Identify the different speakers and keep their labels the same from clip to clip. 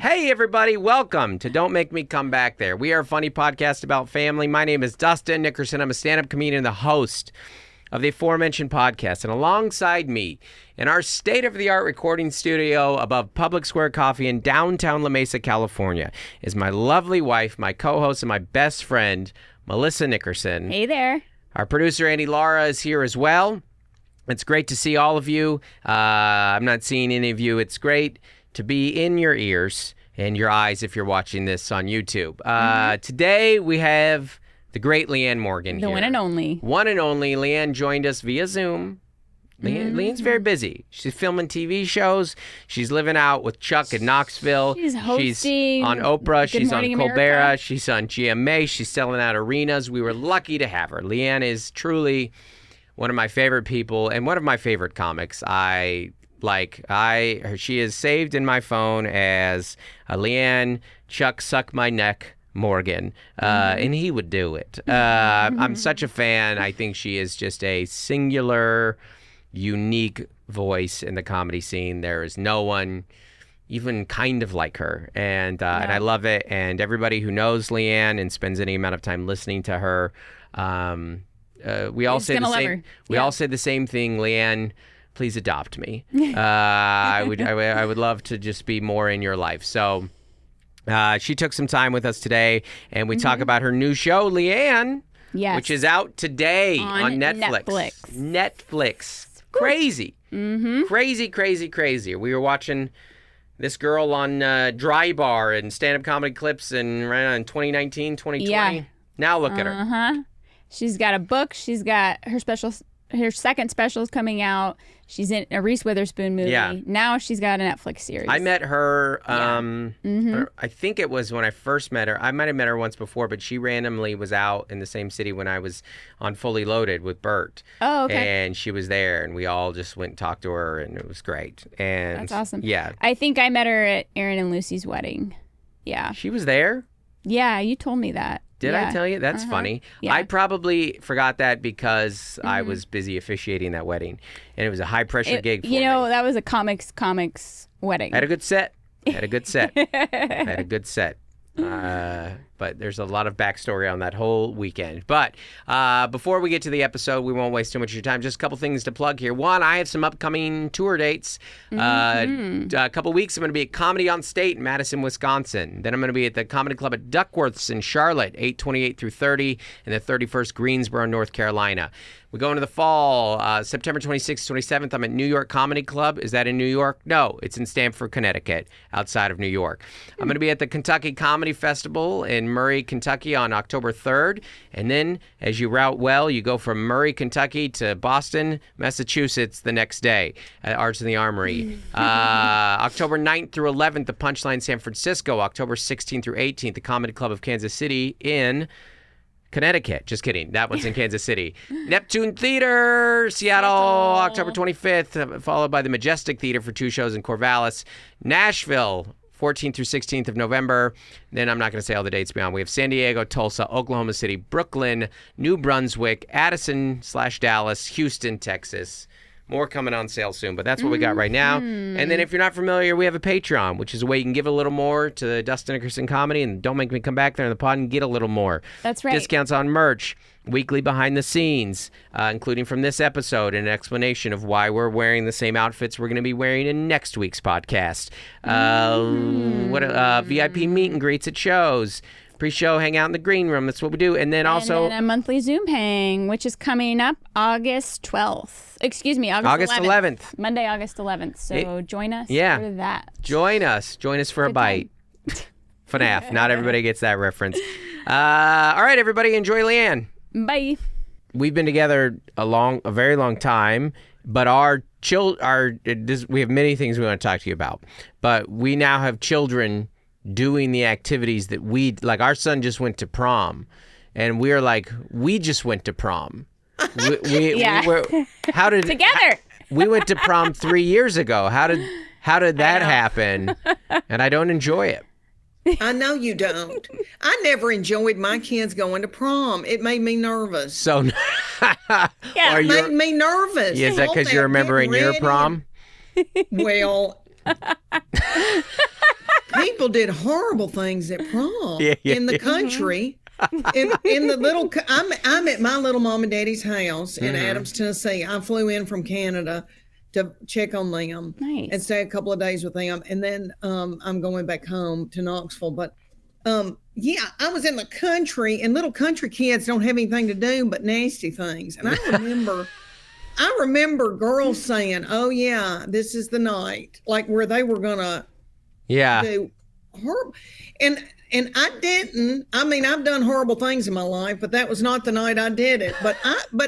Speaker 1: Hey, everybody. Welcome to Don't Make Me Come Back There. We are a funny podcast about family. My name is Dustin Nickerson. I'm a stand-up comedian and the host of the aforementioned podcast. And alongside me in our state-of-the-art recording studio above Public Square Coffee in downtown La Mesa, California, is my lovely wife, my co-host, and my best friend, Melissa Nickerson.
Speaker 2: Hey there.
Speaker 1: Our producer, Lara, is here as well. It's great to see all of you. I'm not seeing any of you. It's great to be in your ears and your eyes if you're watching this on YouTube. Today we have the great Leanne Morgan here.
Speaker 2: The one and only.
Speaker 1: One and only. Leanne joined us via Zoom. Leanne's very busy. She's filming TV shows. She's living out with Chuck in Knoxville.
Speaker 2: She's hosting.
Speaker 1: She's on Oprah. She's on Colbert.
Speaker 2: America.
Speaker 1: She's on GMA. She's selling out arenas. We were lucky to have her. Leanne is truly one of my favorite people and one of my favorite comics. She is saved in my phone as Leanne Chuck Suck My Neck Morgan, and he would do it. I'm such a fan. I think she is just a singular, unique voice in the comedy scene. There is no one even kind of like her, and I love it. And everybody who knows Leanne and spends any amount of time listening to her, we all say the same. We all say the same thing. Leanne, please adopt me. I would love to just be more in your life. So she took some time with us today, and we talk about her new show, Leanne, which is out today on Netflix. Netflix. Crazy. Crazy. We were watching this girl on Dry Bar and stand-up comedy clips in 2019, 2020. Yeah. Now look at her.
Speaker 2: She's got a book. She's got her second special is coming out. She's in a Reese Witherspoon movie. Yeah. Now she's got a Netflix series.
Speaker 1: I met her, I think it was when I first met her. I might have met her once before, but she randomly was out in the same city when I was on Fully Loaded with Bert.
Speaker 2: Oh, okay.
Speaker 1: And she was there, and we all just went and talked to her, and it was great. And
Speaker 2: that's awesome.
Speaker 1: Yeah.
Speaker 2: I think I met her at Aaron and Lucy's wedding. Yeah.
Speaker 1: She was there?
Speaker 2: Yeah, you told me that.
Speaker 1: Did I tell you? That's funny. Yeah. I probably forgot that because I was busy officiating that wedding, and it was a high-pressure gig for me.
Speaker 2: That was a comics wedding.
Speaker 1: I had a good set. But there's a lot of backstory on that whole weekend. But before we get to the episode, we won't waste too much of your time. Just a couple things to plug here. One, I have some upcoming tour dates. A couple weeks, I'm going to be at Comedy on State in Madison, Wisconsin. Then I'm going to be at the Comedy Club at Duckworth's in Charlotte, 8/28 through 30, and the 31st, Greensboro, North Carolina. We go into the fall, September 26th, 27th, I'm at New York Comedy Club. Is that in New York? No, it's in Stamford, Connecticut, outside of New York. I'm going to be at the Kentucky Comedy Festival in Murray, Kentucky on October 3rd. And then, as you route well, you go from Murray, Kentucky to Boston, Massachusetts the next day at Arts in the Armory. October 9th through 11th, the Punchline San Francisco. October 16th through 18th, the Comedy Club of Kansas City in Connecticut. Just kidding. That one's in Kansas City. Neptune Theater, Seattle, October 25th, followed by the Majestic Theater for 2 shows in Corvallis. Nashville, 14th through 16th of November. Then I'm not going to say all the dates beyond. We have San Diego, Tulsa, Oklahoma City, Brooklyn, New Brunswick, Addison/Dallas, Houston, Texas. More coming on sale soon, but that's what we got right now. And then if you're not familiar, we have a Patreon, which is a way you can give a little more to the Dustin Nickerson comedy, and Don't Make Me Come Back There in the pod and get a little more.
Speaker 2: That's right.
Speaker 1: Discounts on merch, weekly behind the scenes, including from this episode, and an explanation of why we're wearing the same outfits we're going to be wearing in next week's podcast. VIP meet and greets at shows. Pre-show, hang out in the green room. That's what we do. And then also...
Speaker 2: And then a monthly Zoom hang, which is coming up August 12th. Excuse me, August 11th. Monday, August 11th. So join us for that.
Speaker 1: Join us. Join us for a bite. FNAF. Not everybody gets that reference. All right, everybody. Enjoy Leanne.
Speaker 2: Bye.
Speaker 1: We've been together a very long time, but we have many things we want to talk to you about. But we now have children doing the activities that our son just went to prom, and we're like, we just went to prom. We were
Speaker 2: together.
Speaker 1: We went to prom 3 years ago. How did that happen? And I don't enjoy it.
Speaker 3: I know you don't. I never enjoyed my kids going to prom. It made me nervous.
Speaker 1: So,
Speaker 3: it made me nervous.
Speaker 1: Is that because you're remembering your prom?
Speaker 3: Well, people did horrible things at prom in the country. In the little, I'm at my little mom and daddy's house in Adams, Tennessee. I flew in from Canada to check on them and stay a couple of days with them. And then I'm going back home to Knoxville. But I was in the country, and little country kids don't have anything to do but nasty things. And I remember girls saying, "Oh yeah, this is the night," like where they were gonna do horrible. And I didn't. I mean, I've done horrible things in my life, but that was not the night I did it. But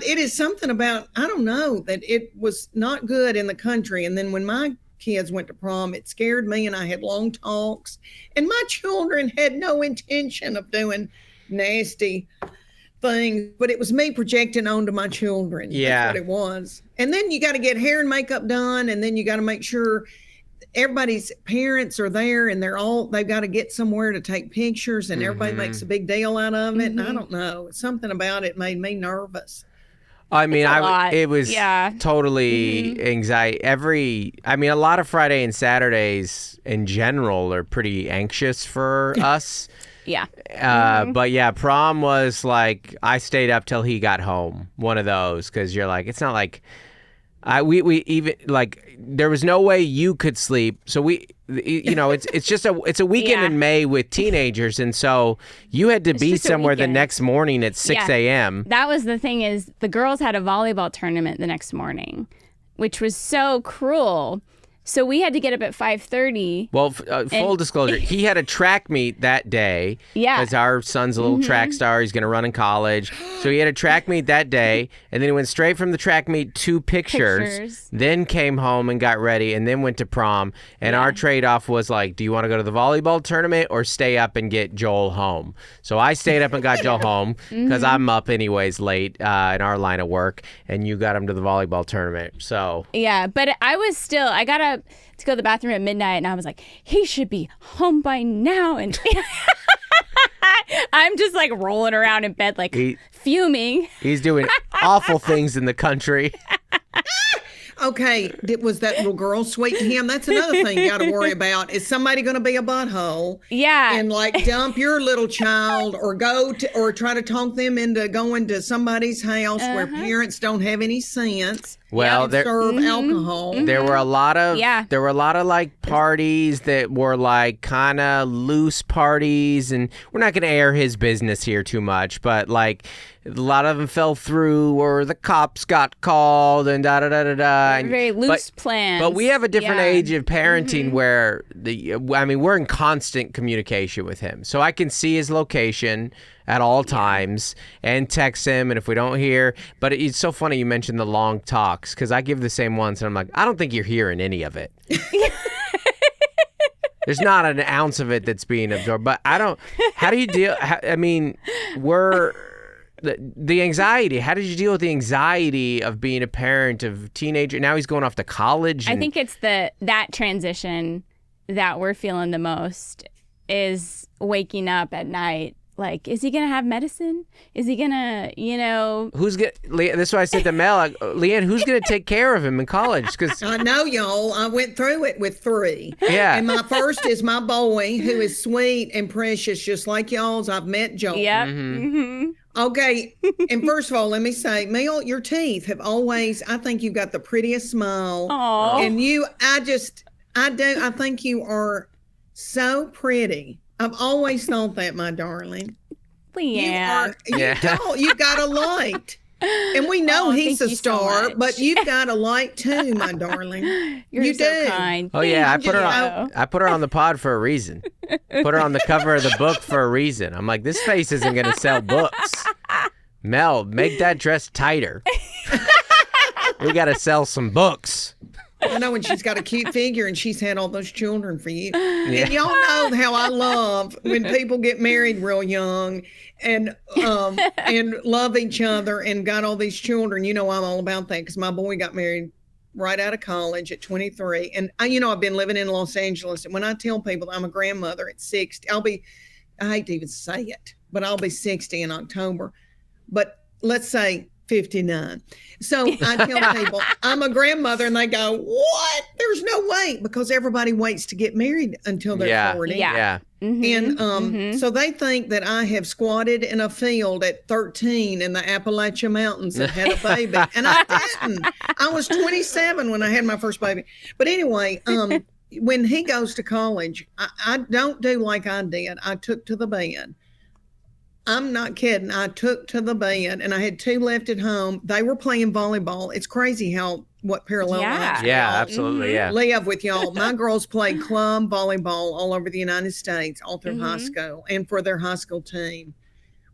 Speaker 3: it is something about, I don't know, that it was not good in the country. And then when my kids went to prom, it scared me, and I had long talks. And my children had no intention of doing nasty things, but it was me projecting onto my children.
Speaker 1: Yeah.
Speaker 3: That's what it was. And then you got to get hair and makeup done, and then you got to make sure everybody's parents are there, and they've got to get somewhere to take pictures, and everybody makes a big deal out of it. And I don't know, something about it made me nervous.
Speaker 1: I mean, it was totally anxiety. A lot of Friday and Saturdays in general are pretty anxious for us. But prom was like, I stayed up till he got home. One of those, because you're like, it's not like, we even like, there was no way you could sleep. So it's a weekend in May with teenagers, and so you had to be somewhere the next morning at 6 a.m.
Speaker 2: That was the thing, is the girls had a volleyball tournament the next morning, which was so cruel. So we had to get up at 5:30.
Speaker 1: Well, full disclosure, he had a track meet that day.
Speaker 2: Yeah.
Speaker 1: Because our son's a little track star. He's going to run in college. So he had a track meet that day. And then he went straight from the track meet to pictures. Then came home and got ready, and then went to prom. And our trade-off was like, do you want to go to the volleyball tournament or stay up and get Joel home? So I stayed up and got Joel home, because I'm up anyways late in our line of work. And you got him to the volleyball tournament. So.
Speaker 2: Yeah, but I got to go to the bathroom at midnight, and I was like, he should be home by now. And I'm just like rolling around in bed, like fuming.
Speaker 1: He's doing awful things in the country.
Speaker 3: Okay, was that little girl sweet to him? That's another thing you got to worry about. Is somebody going to be a butthole?
Speaker 2: Yeah.
Speaker 3: And like dump your little child, or or try to talk them into going to somebody's house where parents don't have any sense.
Speaker 1: Well,
Speaker 3: serve alcohol.
Speaker 1: There were a lot of like parties that were like kind of loose parties, and we're not going to air his business here too much, but like a lot of them fell through, or the cops got called, and
Speaker 2: very loose plans.
Speaker 1: But we have a different age of parenting where we're in constant communication with him, so I can see his location at all times and text him, and if we don't hear, but it's so funny you mentioned the long talks, because I give the same ones, and I'm like, I don't think you're hearing any of it. There's not an ounce of it that's being absorbed. But how do you deal? The anxiety. How did you deal with the anxiety of being a parent of a teenager? Now he's going off to college.
Speaker 2: I think it's that transition that we're feeling the most, is waking up at night. Like, is he going to have medicine? Is he going to,
Speaker 1: Who's going to, this is why I said to Mel, like, Leanne, who's going to take care of him in college? Because
Speaker 3: I know, y'all. I went through it with 3.
Speaker 1: Yeah.
Speaker 3: And my first is my boy, who is sweet and precious, just like y'all's. I've met Joel.
Speaker 2: Yep.
Speaker 3: Okay. And first of all, let me say, Mel, your teeth have always, I think you've got the prettiest smile.
Speaker 2: Aww.
Speaker 3: And I think you are so pretty. I've always thought that, my darling.
Speaker 2: Leanne.
Speaker 3: You've got a light. And we know he's a star, but you've got a light too, my darling.
Speaker 2: You're so kind.
Speaker 1: Oh yeah, I put her on the pod for a reason. Put her on the cover of the book for a reason. I'm like, this face isn't going to sell books. Mel, make that dress tighter. We got to sell some books.
Speaker 3: I know, and she's got a cute figure, and she's had all those children for you. Yeah. And y'all know how I love when people get married real young and love each other and got all these children. You know, I'm all about that, because my boy got married right out of college at 23. And I've been living in Los Angeles. And when I tell people I'm a grandmother at 60, I hate to even say it, but I'll be 60 in October. But let's say 59. So I tell people I'm a grandmother, and they go, "What? There's no way," because everybody waits to get married until they're 40.
Speaker 1: Yeah.
Speaker 2: Mm-hmm.
Speaker 3: And so they think that I have squatted in a field at 13 in the Appalachian Mountains and had a baby, and I didn't. I was 27 when I had my first baby. But anyway, when he goes to college, I don't do like I did. I took to the bed. I'm not kidding. I took to the bed, and I had 2 left at home. They were playing volleyball. It's crazy what parallel lives
Speaker 1: absolutely,
Speaker 3: live with y'all. My girls played club volleyball all over the United States, all through high school, and for their high school team,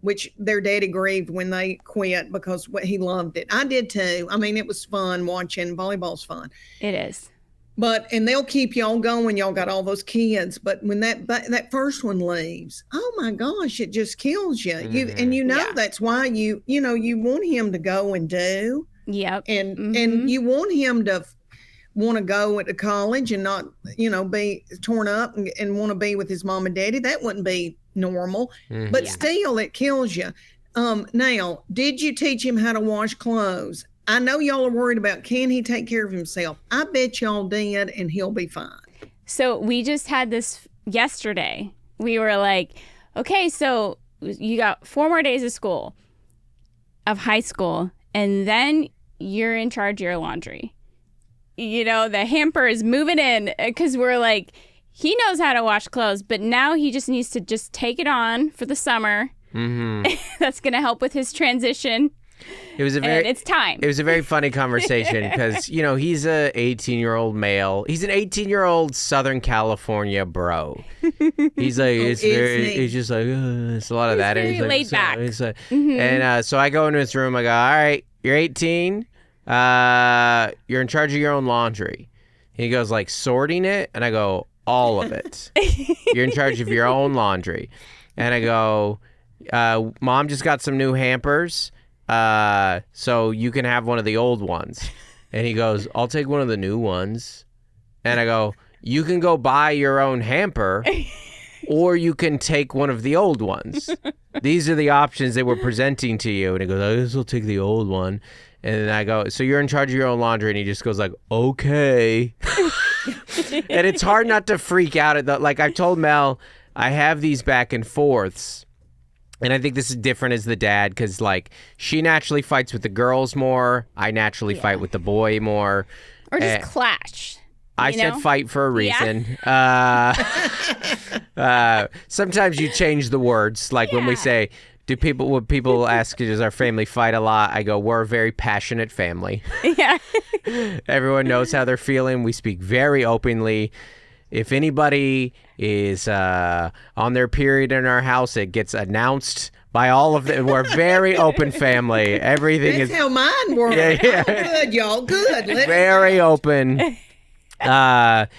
Speaker 3: which their daddy grieved when they quit because he loved it. I did too. I mean, it was fun watching. Volleyball's fun.
Speaker 2: It is.
Speaker 3: And they'll keep y'all going. Y'all got all those kids. But when that first one leaves, oh my gosh, it just kills you. That's why you want him to go and do.
Speaker 2: Yep.
Speaker 3: And you want him to want to go to college and not, be torn up and want to be with his mom and daddy. That wouldn't be normal. But still, it kills you. Now, did you teach him how to wash clothes? I know y'all are worried about, can he take care of himself? I bet y'all did, and he'll be fine.
Speaker 2: So we just had this yesterday. We were like, okay, so you got 4 more days of high school, and then you're in charge of your laundry. The hamper is moving in because we're like, he knows how to wash clothes, but now he just needs to just take it on for the summer. Mm-hmm. That's going to help with his transition. It's time.
Speaker 1: It was a very funny conversation because, he's a 18-year-old male. He's an 18-year-old Southern California bro. He's like, he's just like, it's a lot of that.
Speaker 2: Very laid back.
Speaker 1: And so I go into his room. I go, all right, you're 18. You're in charge of your own laundry. He goes, like, sorting it? And I go, all of it. You're in charge of your own laundry. And I go, Mom just got some new hampers. So you can have one of the old ones. And he goes, I'll take one of the new ones. And I go, you can go buy your own hamper, or you can take one of the old ones. These are the options they were presenting to you. And he goes, I guess I'll take the old one. And then I go, so you're in charge of your own laundry? And he just goes like, okay. And it's hard not to freak out at that. Like I've told Mel, I have these back and forths. And I think this is different as the dad because, like, she naturally fights with the girls more. I naturally fight with the boy more.
Speaker 2: Or just clash.
Speaker 1: I said fight for a reason. Sometimes you change the words. Like when we say, when people ask, does our family fight a lot? I go, we're a very passionate family.
Speaker 2: Yeah.
Speaker 1: Everyone knows how they're feeling. We speak very openly. If anybody is on their period in our house, it gets announced by all of them. We're a very open family. Everything
Speaker 3: That's how mine works. Yeah. Good, y'all. Good.
Speaker 1: Very open. But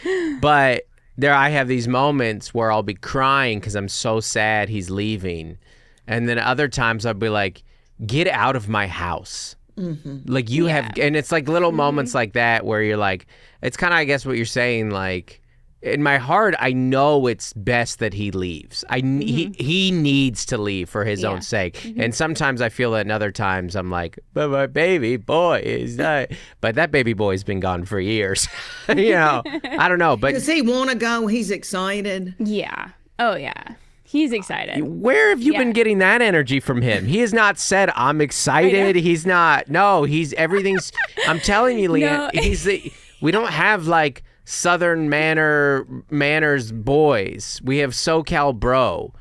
Speaker 1: I have these moments where I'll be crying because I'm so sad he's leaving. And then other times I'll be like, get out of my house. Mm-hmm. Like you have, and it's like little moments like that where you're like, it's kind of, I guess what you're saying, like, in my heart, I know it's best that he leaves. He needs to leave for his own sake. Mm-hmm. And sometimes I feel that, and other times I'm like, but my baby boy is not. But that baby boy's been gone for years. I don't know. But
Speaker 3: does he want to go? He's excited.
Speaker 2: Yeah. Oh, yeah. He's excited.
Speaker 1: Where have you been getting that energy from him? He has not said, I'm excited. He's not. No, everything's. I'm telling you, Leanne, we don't have like Southern manners boys. We have SoCal bro.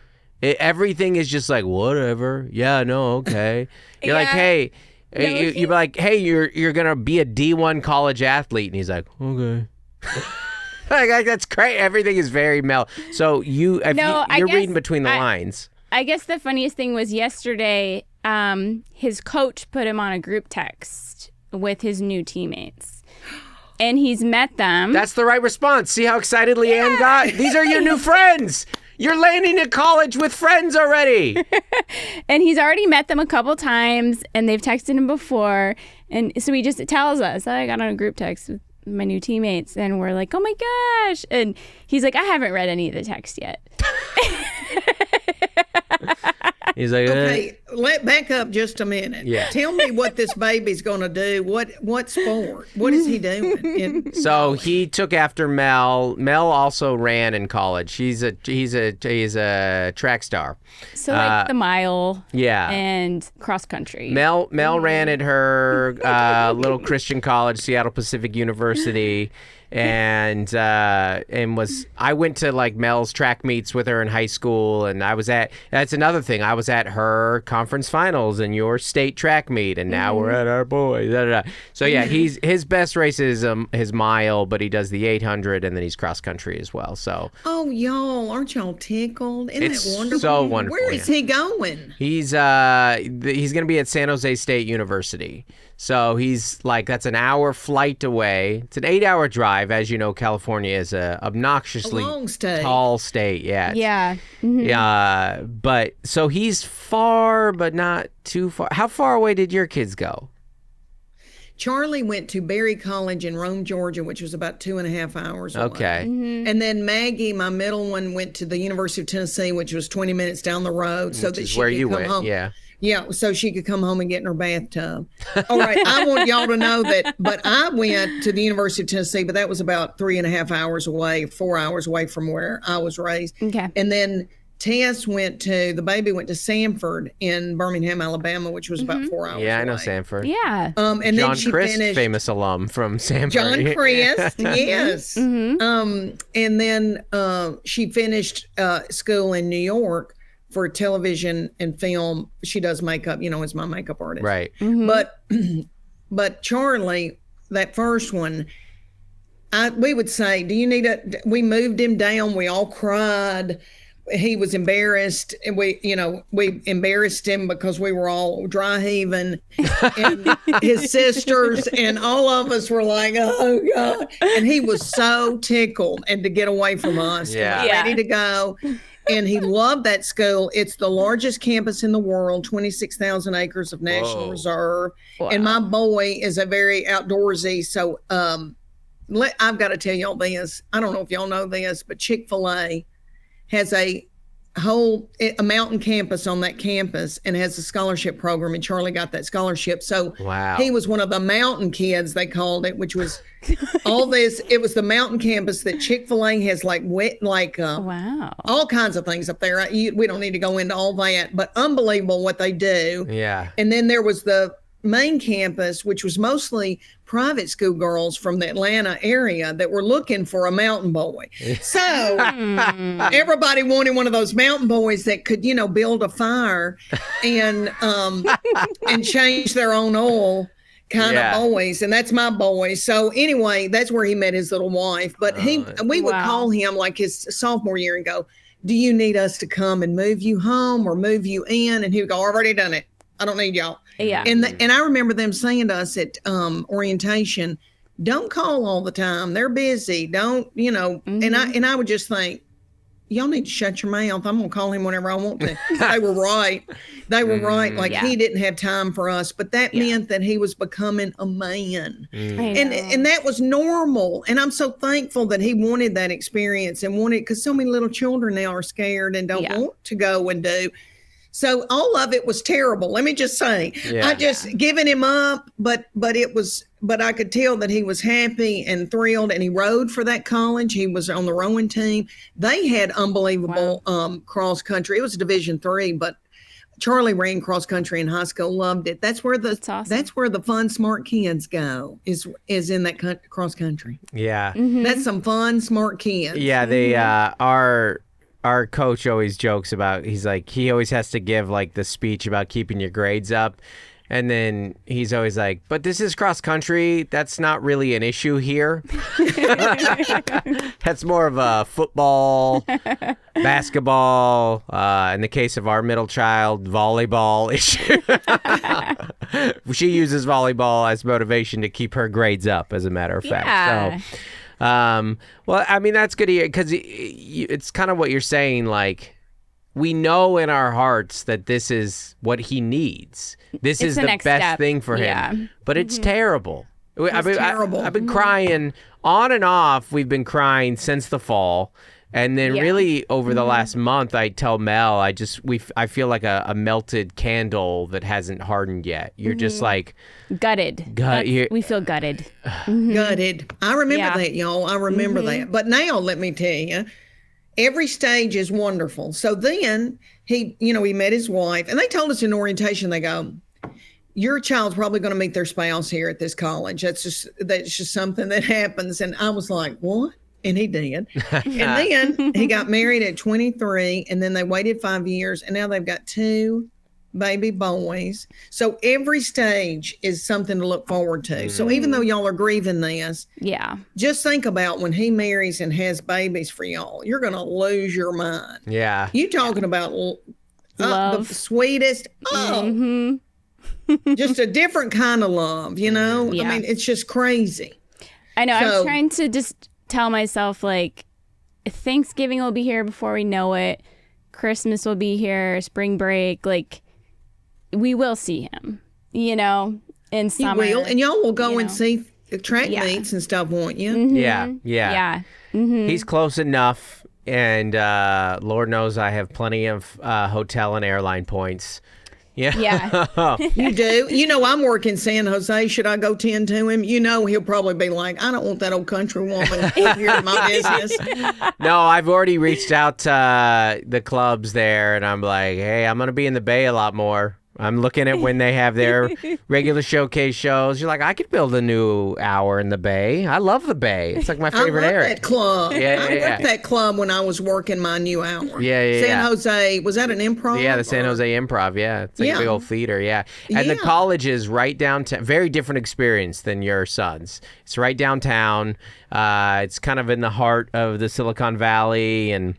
Speaker 1: Everything is just like, whatever. Yeah, no, okay. You're like, hey, you'd be like, hey, you're going to be a D1 college athlete. And he's like, okay. Like, that's great. Everything is very mellow. So you're reading between the lines.
Speaker 2: I guess the funniest thing was yesterday, his coach put him on a group text with his new teammates. And he's met them.
Speaker 1: That's the right response. See how excited Leanne got? These are your new friends. You're landing at college with friends already.
Speaker 2: And he's already met them a couple times, and they've texted him before. And so he just tells us, I got on a group text with my new teammates, and we're like, oh my gosh. And he's like, I haven't read any of the text yet.
Speaker 1: He's like,
Speaker 3: Okay, back up just a minute.
Speaker 1: Yeah.
Speaker 3: Tell me what this baby's going to do. What sport? What is he doing?
Speaker 1: So he took after Mel. Mel also ran in college. He's a track star.
Speaker 2: So like the mile,
Speaker 1: Yeah.
Speaker 2: and cross country.
Speaker 1: Mel ran at her little Christian college, Seattle Pacific University, and I went to like Mel's track meets with her in high school, and that's another thing. I was at her conference finals and your state track meet, and now we're at our boys. So yeah, his best race is his mile, but he does the 800 and then he's cross country as well. So
Speaker 3: y'all, aren't y'all tickled? Isn't
Speaker 1: it's
Speaker 3: that wonderful?
Speaker 1: so wonderful.
Speaker 3: Where is he going?
Speaker 1: He's going to be at San Jose State University. So he's like, that's an hour flight away. It's an 8-hour drive. As you know, California is a obnoxiously
Speaker 3: long state.
Speaker 1: tall state. Yeah.
Speaker 2: Yeah. Mm-hmm.
Speaker 1: Yeah. But so he's far, but not too far. How far away did your kids go?
Speaker 3: Charlie went to Berry College in Rome, Georgia, which was about 2.5 hours away.
Speaker 1: Okay.
Speaker 3: And then Maggie, my middle one, went to the University of Tennessee, which was 20 minutes down the road, so that she
Speaker 1: where
Speaker 3: could
Speaker 1: you
Speaker 3: come
Speaker 1: went.
Speaker 3: home.
Speaker 1: Yeah.
Speaker 3: Yeah, so she could come home and get in her bathtub. All right, I want y'all to know that, but I went to the University of Tennessee, but that was about 3.5 hours away, 4 hours away from where I was raised.
Speaker 2: Okay.
Speaker 3: And then the baby went to Sanford in Birmingham, Alabama, which was about 4 hours
Speaker 1: Yeah, I know
Speaker 3: away.
Speaker 1: Sanford.
Speaker 2: Yeah.
Speaker 3: And
Speaker 1: John
Speaker 3: then she
Speaker 1: Christ,
Speaker 3: finished.
Speaker 1: famous alum from Sanford.
Speaker 3: John Christ, yes. And then she finished school in New York for television and film. She does makeup, as my makeup artist.
Speaker 1: Right.
Speaker 3: But Charlie, that first one, we would say, we moved him down. We all cried. He was embarrassed, and we embarrassed him because we were all dry heaving, and his sisters and all of us were like, "Oh God!" And he was so tickled and to get away from us,
Speaker 1: Yeah.
Speaker 3: ready to go. And he loved that school. It's the largest campus in the world, 26,000 acres of national reserve.
Speaker 2: Wow.
Speaker 3: And my boy is a very outdoorsy. So I've got to tell y'all this. I don't know if y'all know this, but Chick-fil-A has a mountain campus on that campus and has a scholarship program, and Charlie got that scholarship. So
Speaker 1: Wow.
Speaker 3: he was one of the mountain kids, they called it, which was all this. It was the mountain campus that Chick-fil-A has
Speaker 2: Wow.
Speaker 3: all kinds of things up there. We don't need to go into all that, but unbelievable what they do.
Speaker 1: Yeah.
Speaker 3: And then there was the main campus, which was mostly private school girls from the Atlanta area that were looking for a mountain boy. So everybody wanted one of those mountain boys that could, build a fire and change their own oil kind of boys. And that's my boy. So anyway, that's where he met his little wife. But we would call him like his sophomore year and go, "Do you need us to come and move you home or move you in?" And he would go, "I've already done it. I don't need y'all."
Speaker 2: Yeah.
Speaker 3: And I remember them saying to us at orientation, "Don't call all the time. They're busy. Don't, And I would just think, y'all need to shut your mouth. I'm gonna call him whenever I want to. They were right. They were right. Like he didn't have time for us, but that meant that he was becoming a man, and that was normal. And I'm so thankful that he wanted that experience and because so many little children now are scared and don't want to go and do. So all of it was terrible. Let me just say, I just given him up, but I could tell that he was happy and thrilled, and he rode for that college. He was on the rowing team. They had unbelievable cross country. It was Division III, but Charlie ran cross country in high school, loved it. That's where that's where the fun, smart kids go is in that cross country.
Speaker 1: Yeah.
Speaker 3: That's some fun, smart kids.
Speaker 1: Yeah, they our coach always jokes about, he's like, he always has to give like the speech about keeping your grades up. And then he's always like, but this is cross country. That's not really an issue here. That's more of a football, basketball, in the case of our middle child, volleyball issue. She uses volleyball as motivation to keep her grades up, as a matter of fact. So, well, I mean, that's good to hear, because it's kind of what you're saying. Like, we know in our hearts that this is what he needs. This is the best thing for him. But it's terrible.
Speaker 3: terrible.
Speaker 1: I've been crying on and off. We've been crying since the fall. And then really over the last month, I tell Mel, I feel like a melted candle that hasn't hardened yet. You're just like
Speaker 2: gutted. We feel gutted.
Speaker 3: Gutted. I remember that, y'all. I remember that. But now let me tell you, every stage is wonderful. So then he met his wife, and they told us in orientation, they go, your child's probably going to meet their spouse here at this college. That's just something that happens. And I was like, what? And he did. And then he got married at 23, and then they waited 5 years, and now they've got 2 baby boys. So every stage is something to look forward to. So even though y'all are grieving this, just think about when he marries and has babies for y'all. You're going to lose your mind.
Speaker 1: Yeah.
Speaker 3: You talking about
Speaker 2: love.
Speaker 3: The sweetest. Just a different kind of love, Yeah. I mean, it's just crazy.
Speaker 2: I know. I'm trying to just tell myself, like, Thanksgiving will be here before we know it. Christmas will be here, spring break. Like, we will see him, in summer.
Speaker 3: You will, and y'all will go and see track meets and stuff, won't you?
Speaker 1: Yeah. He's close enough, and Lord knows I have plenty of hotel and airline points.
Speaker 2: Yeah.
Speaker 3: You do? I'm working San Jose. Should I go tend to him? He'll probably be like, I don't want that old country woman here in my business.
Speaker 1: No, I've already reached out to the clubs there, and I'm like, hey, I'm going to be in the Bay a lot more. I'm looking at when they have their regular showcase shows. You're like, I could build a new hour in the Bay. I love the Bay. It's like my favorite area.
Speaker 3: I love that club. I worked that club when I was working my new hour. San Jose, was that an improv?
Speaker 1: Yeah, the San Jose Improv, It's like a big old theater, And the college is right downtown. Very different experience than your son's. It's right downtown. It's kind of in the heart of the Silicon Valley, and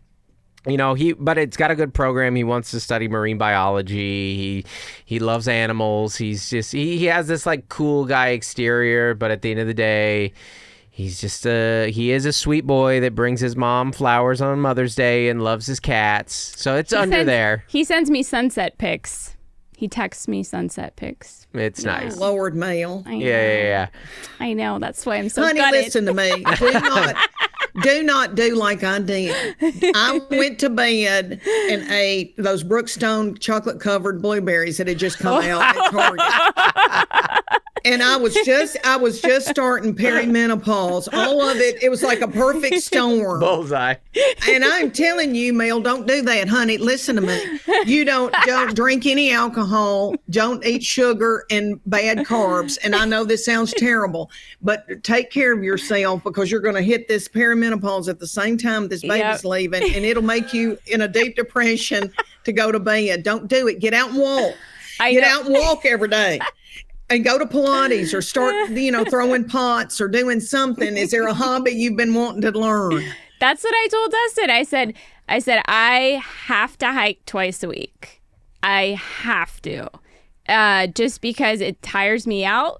Speaker 1: but it's got a good program. He wants to study marine biology. He loves animals. He's just he has this like cool guy exterior, but at the end of the day, he's just he is a sweet boy that brings his mom flowers on Mother's Day and loves his cats. So it's there.
Speaker 2: He sends me sunset pics. He texts me sunset pics.
Speaker 1: It's nice.
Speaker 3: Lowered mail.
Speaker 1: Yeah.
Speaker 2: I know. That's why I'm so
Speaker 3: Honey,
Speaker 2: gutted.
Speaker 3: listen to me. Do not do like I did. I went to bed and ate those Brookstone chocolate-covered blueberries that had just come out at Target. And I was just starting perimenopause. All of it was like a perfect storm.
Speaker 1: Bullseye.
Speaker 3: And I'm telling you, Mel, don't do that, honey. Listen to me. You don't drink any alcohol. Don't eat sugar and bad carbs. And I know this sounds terrible, but take care of yourself, because you're going to hit this perimenopause at the same time this baby's leaving, and it'll make you in a deep depression to go to bed. Don't do it. Get out and walk. Get out and walk every day. And go to Pilates or start, throwing pots or doing something. Is there a hobby you've been wanting to learn?
Speaker 2: That's what I told Dustin. I said, I have to hike twice a week. I have to. Just because it tires me out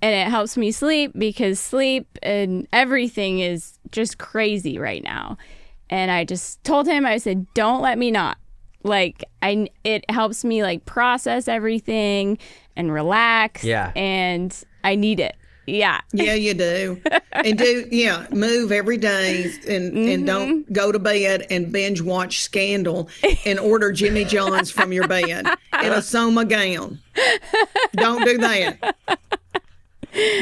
Speaker 2: and it helps me sleep, because sleep and everything is just crazy right now. And I just told him, I said, don't let me not. Like, it helps me like process everything and relax.
Speaker 1: Yeah.
Speaker 2: And I need it. Yeah.
Speaker 3: Yeah, you do. And move every day, and don't go to bed and binge watch Scandal and order Jimmy John's from your bed in a Soma gown. Don't do that.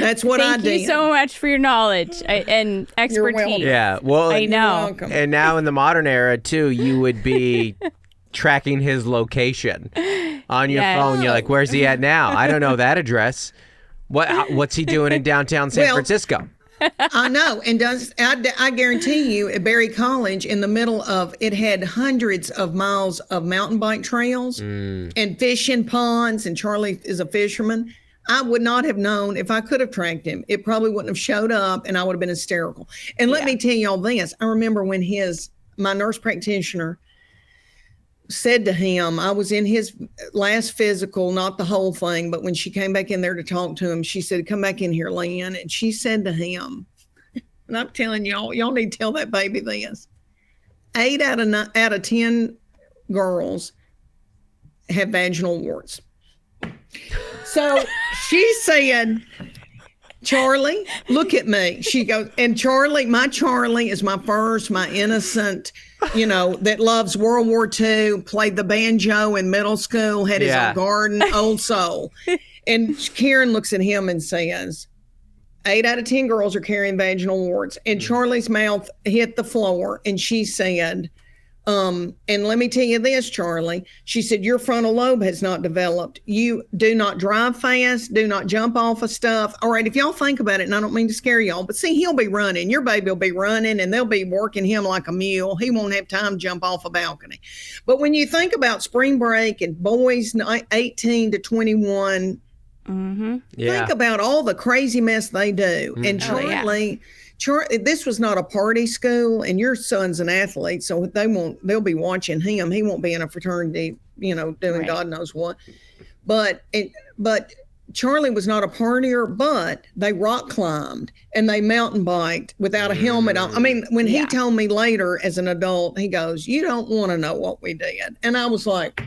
Speaker 3: That's what I did.
Speaker 2: Thank you so much for your knowledge and expertise.
Speaker 3: You're welcome.
Speaker 1: Yeah. Well,
Speaker 2: I know.
Speaker 1: And now in the modern era too, you would be tracking his location on your phone. You're like, where's he at now? I don't know that address. What's he doing in downtown San Francisco?
Speaker 3: I know. And I guarantee you, at Berry College, in the middle of it, had hundreds of miles of mountain bike trails and fishing ponds. And Charlie is a fisherman. I would not have known if I could have tracked him. It probably wouldn't have showed up, and I would have been hysterical. And let me tell y'all this. I remember when my nurse practitioner said to him, I was in his last physical, not the whole thing, but when she came back in there to talk to him, she said, come back in here, Leanne. And she said to him, and I'm telling y'all need to tell that baby this, 8 out of 10 girls have vaginal warts. So she said, Charlie, look at me. She goes, and my Charlie is my innocent, that loves World War II, played the banjo in middle school, had his own garden, old soul. And Karen looks at him and says, 8 out of 10 girls are carrying vaginal warts. And Charlie's mouth hit the floor, and she said, and let me tell you this, Charlie. She said, your frontal lobe has not developed. You do not drive fast. Do not jump off of stuff. All right, if y'all think about it, and I don't mean to scare y'all, but see, he'll be running. Your baby will be running, and they'll be working him like a mule. He won't have time to jump off a balcony. But when you think about spring break and boys 18 to 21, think about all the crazy mess they do. And Charlie... this was not a party school, and your son's an athlete, so they'll be watching him. He won't be in a fraternity, doing God knows what. But Charlie was not a partier, but they rock climbed and they mountain biked without a helmet on. I mean, when he told me later as an adult, he goes, you don't want to know what we did. And I was like,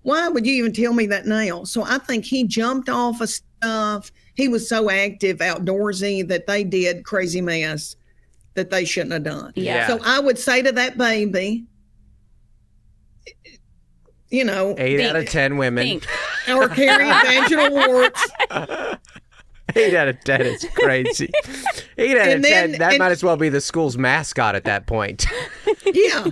Speaker 3: why would you even tell me that now? So I think he jumped off of stuff. He was so active, outdoorsy, that they did crazy mess that they shouldn't have done.
Speaker 1: Yeah.
Speaker 3: So I would say to that baby,
Speaker 1: 8 out of 10 women
Speaker 3: are carrying vaginal warts.
Speaker 1: 8 out of 10 is crazy. 8 out of 10, that might as well be the school's mascot at that point.
Speaker 3: Yeah.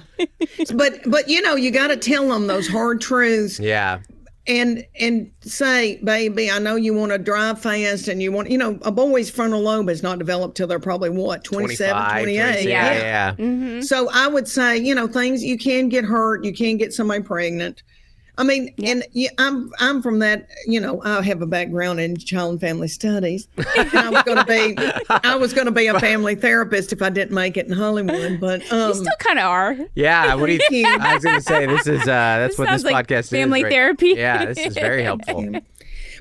Speaker 3: But you got to tell them those hard truths.
Speaker 1: Yeah.
Speaker 3: And say, baby, I know you want to drive fast and you want, a boy's frontal lobe has not developed till they're probably 27, 28.
Speaker 1: Yeah.
Speaker 2: Mm-hmm.
Speaker 3: So I would say, things, you can get hurt, you can get somebody pregnant. I mean, and I'm from that, I have a background in child and family studies. And I was going to be a family therapist if I didn't make it in Hollywood, but
Speaker 2: you still kind of are.
Speaker 1: Yeah, what do you think? I was going to say this is that's what this
Speaker 2: like
Speaker 1: podcast
Speaker 2: family
Speaker 1: is. Right?
Speaker 2: Therapy.
Speaker 1: Yeah, this is very helpful.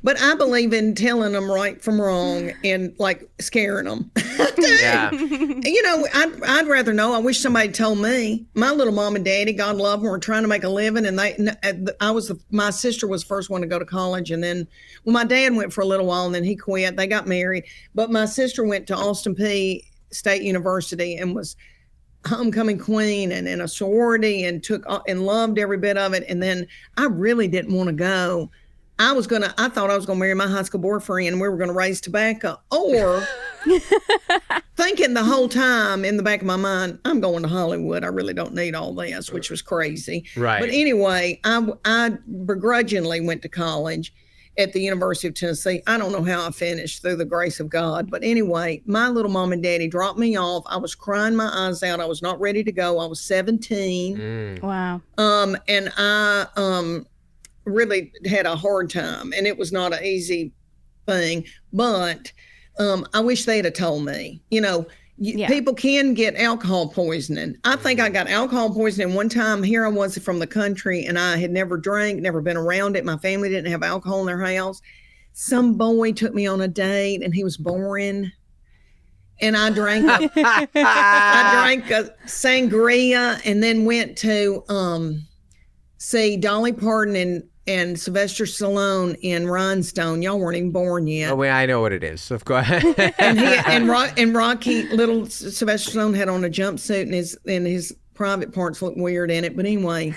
Speaker 3: But I believe in telling them right from wrong and like scaring them.
Speaker 1: Yeah.
Speaker 3: I'd rather know. I wish somebody told me. My little mom and daddy, God love them, were trying to make a living, and my sister was the first one to go to college, and then my dad went for a little while, and then he quit. They got married, but my sister went to Austin Peay State University and was homecoming queen and in a sorority and and loved every bit of it. And then I really didn't want to go. I thought I was going to marry my high school boyfriend and we were going to raise tobacco, or thinking the whole time in the back of my mind, I'm going to Hollywood. I really don't need all this, which was crazy.
Speaker 1: Right.
Speaker 3: But anyway, I begrudgingly went to college at the University of Tennessee. I don't know how I finished, through the grace of God. But anyway, my little mom and daddy dropped me off. I was crying my eyes out. I was not ready to go. I was 17.
Speaker 2: Wow.
Speaker 3: And I really had a hard time, and it was not an easy thing, but I wish they'd have told me. People can get alcohol poisoning. I think I got alcohol poisoning one time. Here I was from the country, and I had never drank, never been around it. My family didn't have alcohol in their house. Some boy took me on a date, and he was boring, and I drank a sangria, and then went to see Dolly Parton and Sylvester Stallone in Rhinestone. Y'all weren't even born yet.
Speaker 1: Oh, I know what it is. So go ahead.
Speaker 3: and Rocky, little Sylvester Stallone had on a jumpsuit, and his private parts looked weird in it. But anyway,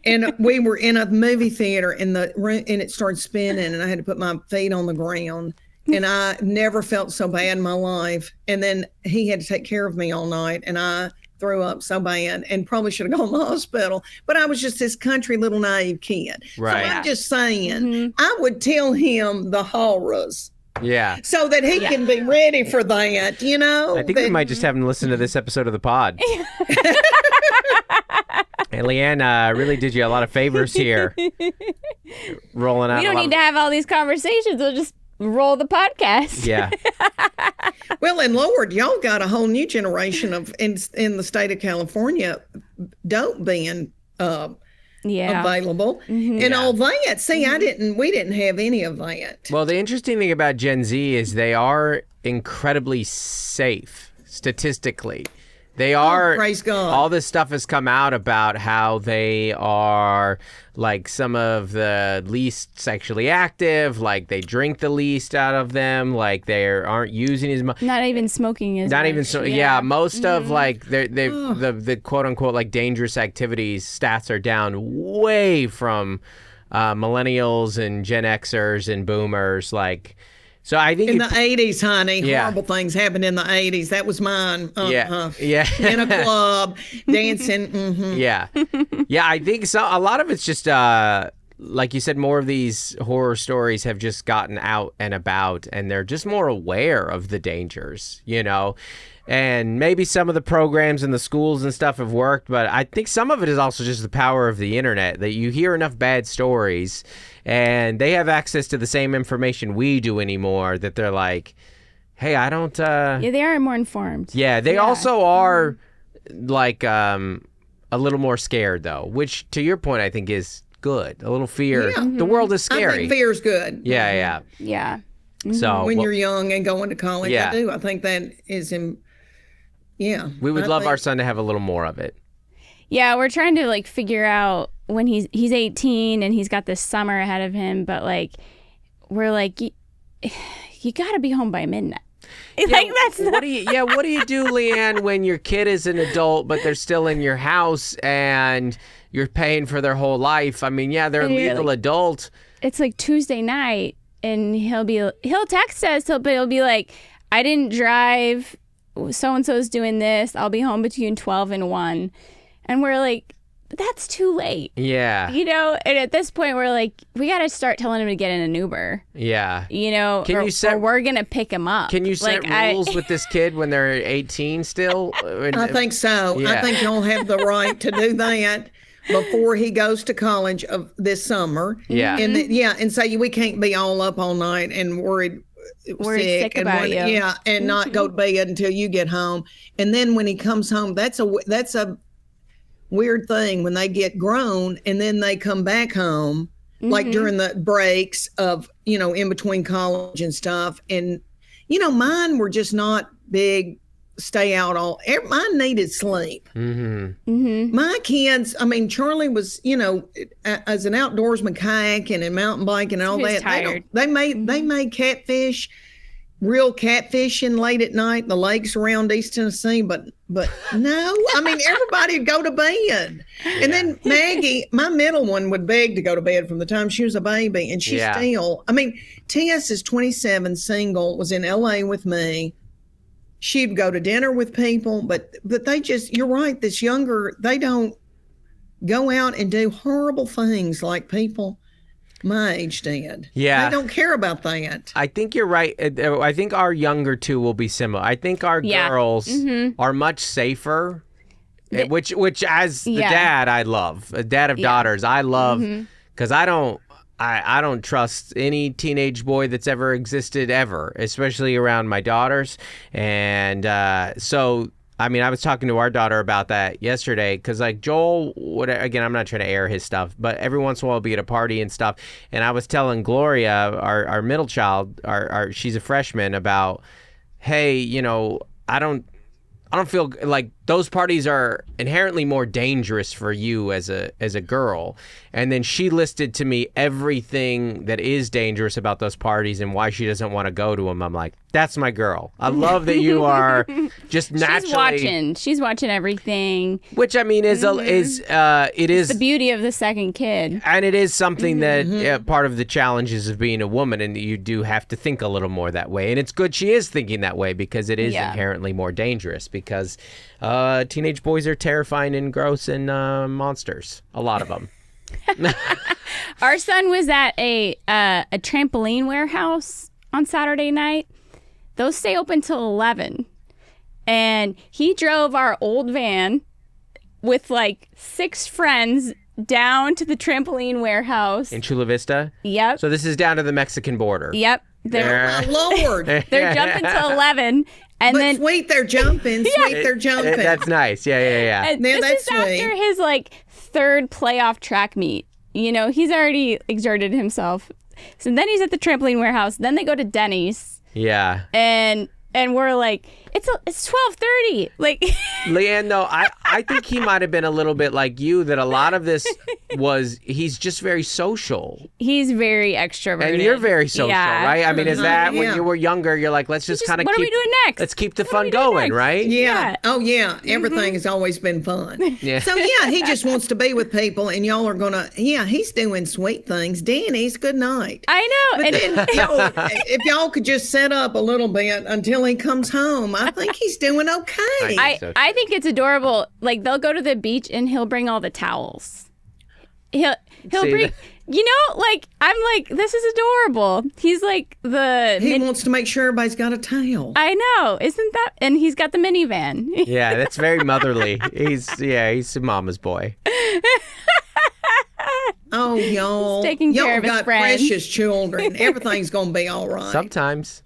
Speaker 3: and we were in a movie theater, and it started spinning, and I had to put my feet on the ground. And I never felt so bad in my life. And then he had to take care of me all night, and I threw up so bad and probably should have gone to the hospital. But I was just this country little naive kid.
Speaker 1: Right.
Speaker 3: So I'm just saying, I would tell him the horrors.
Speaker 1: Yeah.
Speaker 3: So that he can be ready for that,
Speaker 1: I think we might just have him listen to this episode of the pod. And Leanne really did you a lot of favors here. Rolling out.
Speaker 2: We don't need to have all these conversations. We'll just roll the podcast.
Speaker 1: Yeah.
Speaker 3: Well, and Lord, y'all got a whole new generation of in the state of California, dope being available, and all that. See, we didn't have any of that.
Speaker 1: Well, the interesting thing about Gen Z is they are incredibly safe statistically. They are.
Speaker 3: Praise God.
Speaker 1: All this stuff has come out about how they are like some of the least sexually active, like they drink the least out of them, like they aren't using as much.
Speaker 2: Not even smoking as
Speaker 1: Not
Speaker 2: much.
Speaker 1: even so. Yeah, most of like the quote unquote like dangerous activities stats are down way from millennials and Gen Xers and boomers. Like, so I think
Speaker 3: in the 80s, honey,
Speaker 1: Yeah.
Speaker 3: horrible things happened in the 80s. That was mine.
Speaker 1: Yeah.
Speaker 3: In a club, dancing.
Speaker 1: Yeah. Yeah, I think so. A lot of it's just, like you said, more of these horror stories have just gotten out and about, and they're just more aware of the dangers, you know? And maybe some of the programs in the schools and stuff have worked, but I think some of it is also just the power of the internet, that you hear enough bad stories and they have access to the same information we do anymore, that they're like, hey, I don't...
Speaker 2: Yeah, they are more informed.
Speaker 1: Yeah, they also are like a little more scared though, which to your point I think is good. A little fear.
Speaker 3: Yeah.
Speaker 1: The world is
Speaker 3: I
Speaker 1: scary.
Speaker 3: think fear's good.
Speaker 1: Yeah.
Speaker 2: Yeah.
Speaker 1: So
Speaker 3: When you're young and going to college,
Speaker 1: Yeah.
Speaker 3: I do. I think that is,
Speaker 1: we would love our son to have a little more of it.
Speaker 2: Yeah, we're trying to like figure out when he's 18 and he's got this summer ahead of him, but like we're like you got to be home by midnight. Like that's
Speaker 1: What do you do, Leanne, when your kid is an adult but they're still in your house and you're paying for their whole life? I mean, yeah, they're a
Speaker 2: And you're
Speaker 1: legal
Speaker 2: like-
Speaker 1: adult.
Speaker 2: it's like Tuesday night and he'll text us, but he'll be like, I didn't drive, so and so's doing this, I'll be home between 12 and 1. And we're like, that's too late.
Speaker 1: Yeah.
Speaker 2: You know, and at this point we're like, we got to start telling him to get in an Uber.
Speaker 1: Yeah.
Speaker 2: You know,
Speaker 1: Can you set-
Speaker 2: or we're going to pick him up.
Speaker 1: Can you set
Speaker 2: Like,
Speaker 1: rules with this kid when they're 18 still?
Speaker 3: I think so.
Speaker 1: Yeah.
Speaker 3: I think you'll have the right to do that before he goes to college of this summer.
Speaker 1: Yeah.
Speaker 3: And and say we can't be all up all night and worried
Speaker 2: sick
Speaker 3: and
Speaker 2: about you.
Speaker 3: Yeah, and not go to bed until you get home. And then when he comes home, that's a weird thing when they get grown and then they come back home, like during the breaks of, in between college and stuff. And, mine were just not big stay out mine needed sleep. My kids, Charlie was, as an outdoorsman kayaking and mountain biking and all
Speaker 2: He was
Speaker 3: that.
Speaker 2: tired.
Speaker 3: They made catfish, real catfishing late at night in the lakes around East Tennessee, but no, everybody would go to bed. And then Maggie, my middle one, would beg to go to bed from the time she was a baby, and she still, Tess is 27, single, was in LA with me. She'd go to dinner with people, but they just, you're right, this younger, they don't go out and do horrible things like people my age did.
Speaker 1: Yeah.
Speaker 3: They don't care about that.
Speaker 1: I think you're right. I think our younger two will be similar. I think our girls are much safer, which as the dad, I love. A dad of daughters, I love, because I don't trust any teenage boy that's ever existed ever, especially around my daughters. And so, I was talking to our daughter about that yesterday, because like Joel, again, I'm not trying to air his stuff, but every once in a while I'll be at a party and stuff. And I was telling Gloria, our middle child, she's a freshman, about, hey, I don't feel like those parties are inherently more dangerous for you as a girl. And then she listed to me everything that is dangerous about those parties and why she doesn't want to go to them. I'm like, that's my girl. I love that you are just naturally.
Speaker 2: She's watching everything.
Speaker 1: Which it is
Speaker 2: The beauty of the second kid.
Speaker 1: and it is something that part of the challenges of being a woman, and you do have to think a little more that way. And it's good she is thinking that way, because it is inherently more dangerous, because teenage boys are terrifying and gross and monsters. A lot of them.
Speaker 2: Our son was at a trampoline warehouse on Saturday night. Those stay open till 11. And he drove our old van with like 6 friends down to the trampoline warehouse.
Speaker 1: In Chula Vista?
Speaker 2: Yep.
Speaker 1: So this is down to the Mexican border.
Speaker 2: Yep.
Speaker 3: My Lord.
Speaker 2: They're jumping to 11. And
Speaker 3: But
Speaker 2: then
Speaker 3: sweet, they're jumping. Sweet, they're jumping.
Speaker 1: That's nice. Yeah.
Speaker 2: and
Speaker 3: Now,
Speaker 2: this
Speaker 3: that's
Speaker 2: is after
Speaker 3: sweet.
Speaker 2: his like 3rd playoff track meet. He's already exerted himself. So then he's at the trampoline warehouse. Then they go to Denny's.
Speaker 1: Yeah.
Speaker 2: And we're like, It's 12:30. Like
Speaker 1: Leanne, though, I think he might have been a little bit like you, that a lot of this was he's just very social.
Speaker 2: He's very extroverted.
Speaker 1: And you're very social, right? I mean, is that when you were younger, you're like, let's just kind of
Speaker 2: what are we doing next?
Speaker 1: Let's keep the fun going, right?
Speaker 3: Yeah. Oh, yeah. Everything has always been fun.
Speaker 1: Yeah.
Speaker 3: So, yeah, he just wants to be with people, and y'all are going to, he's doing sweet things. Danny's good night.
Speaker 2: I know.
Speaker 3: But then, if y'all could just set up a little bit until he comes home, I think he's doing okay.
Speaker 2: I think it's adorable. Like, they'll go to the beach, and he'll bring all the towels. He'll bring... like, I'm like, this is adorable. He's like
Speaker 3: He wants to make sure everybody's got a towel.
Speaker 2: I know. Isn't that? And he's got the minivan.
Speaker 1: Yeah, that's very motherly. He's a mama's boy.
Speaker 3: Oh, y'all.
Speaker 2: He's taking care of his
Speaker 3: got
Speaker 2: friends.
Speaker 3: Precious children. Everything's going to be all right.
Speaker 1: Sometimes.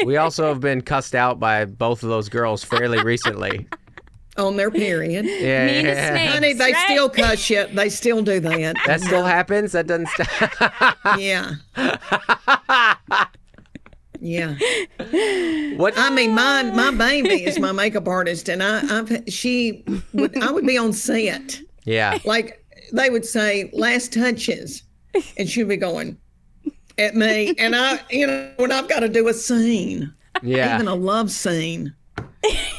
Speaker 1: We also have been cussed out by both of those girls fairly recently.
Speaker 3: On their period.
Speaker 1: Yeah.
Speaker 2: Mean as snakes,
Speaker 3: Honey, they
Speaker 2: right?
Speaker 3: still cuss you. They still do that.
Speaker 1: That still happens? That doesn't stop?
Speaker 3: Yeah. Yeah.
Speaker 1: What?
Speaker 3: I mean, my baby is my makeup artist, and I would be on set.
Speaker 1: Yeah.
Speaker 3: Like, they would say, last touches, and she'd be going at me, and when I've got to do a scene,
Speaker 1: Yeah.
Speaker 3: even a love scene,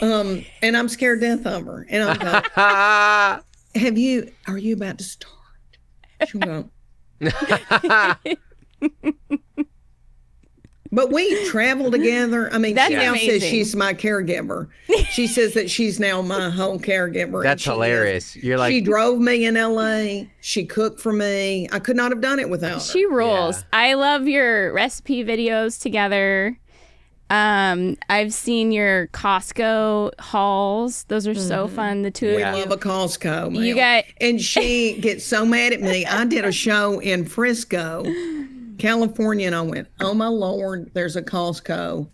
Speaker 3: and I'm scared to death of her, and I'm going, are you about to start? She'll go, but we travel together. I mean,
Speaker 2: That's
Speaker 3: she now says
Speaker 2: amazing.
Speaker 3: she's my caregiver. She says that she's now my whole caregiver.
Speaker 1: That's hilarious. You're like,
Speaker 3: She drove me in LA. She cooked for me. I could not have done it without her.
Speaker 2: She rules.
Speaker 1: Yeah.
Speaker 2: I love your recipe videos together. I've seen your Costco hauls. Those are so fun. The two
Speaker 3: We
Speaker 2: of you.
Speaker 3: love a Costco.
Speaker 2: You
Speaker 3: Mel.
Speaker 2: got-
Speaker 3: And she gets so mad at me. I did a show in Frisco, California, and I went, oh my Lord, there's a Costco.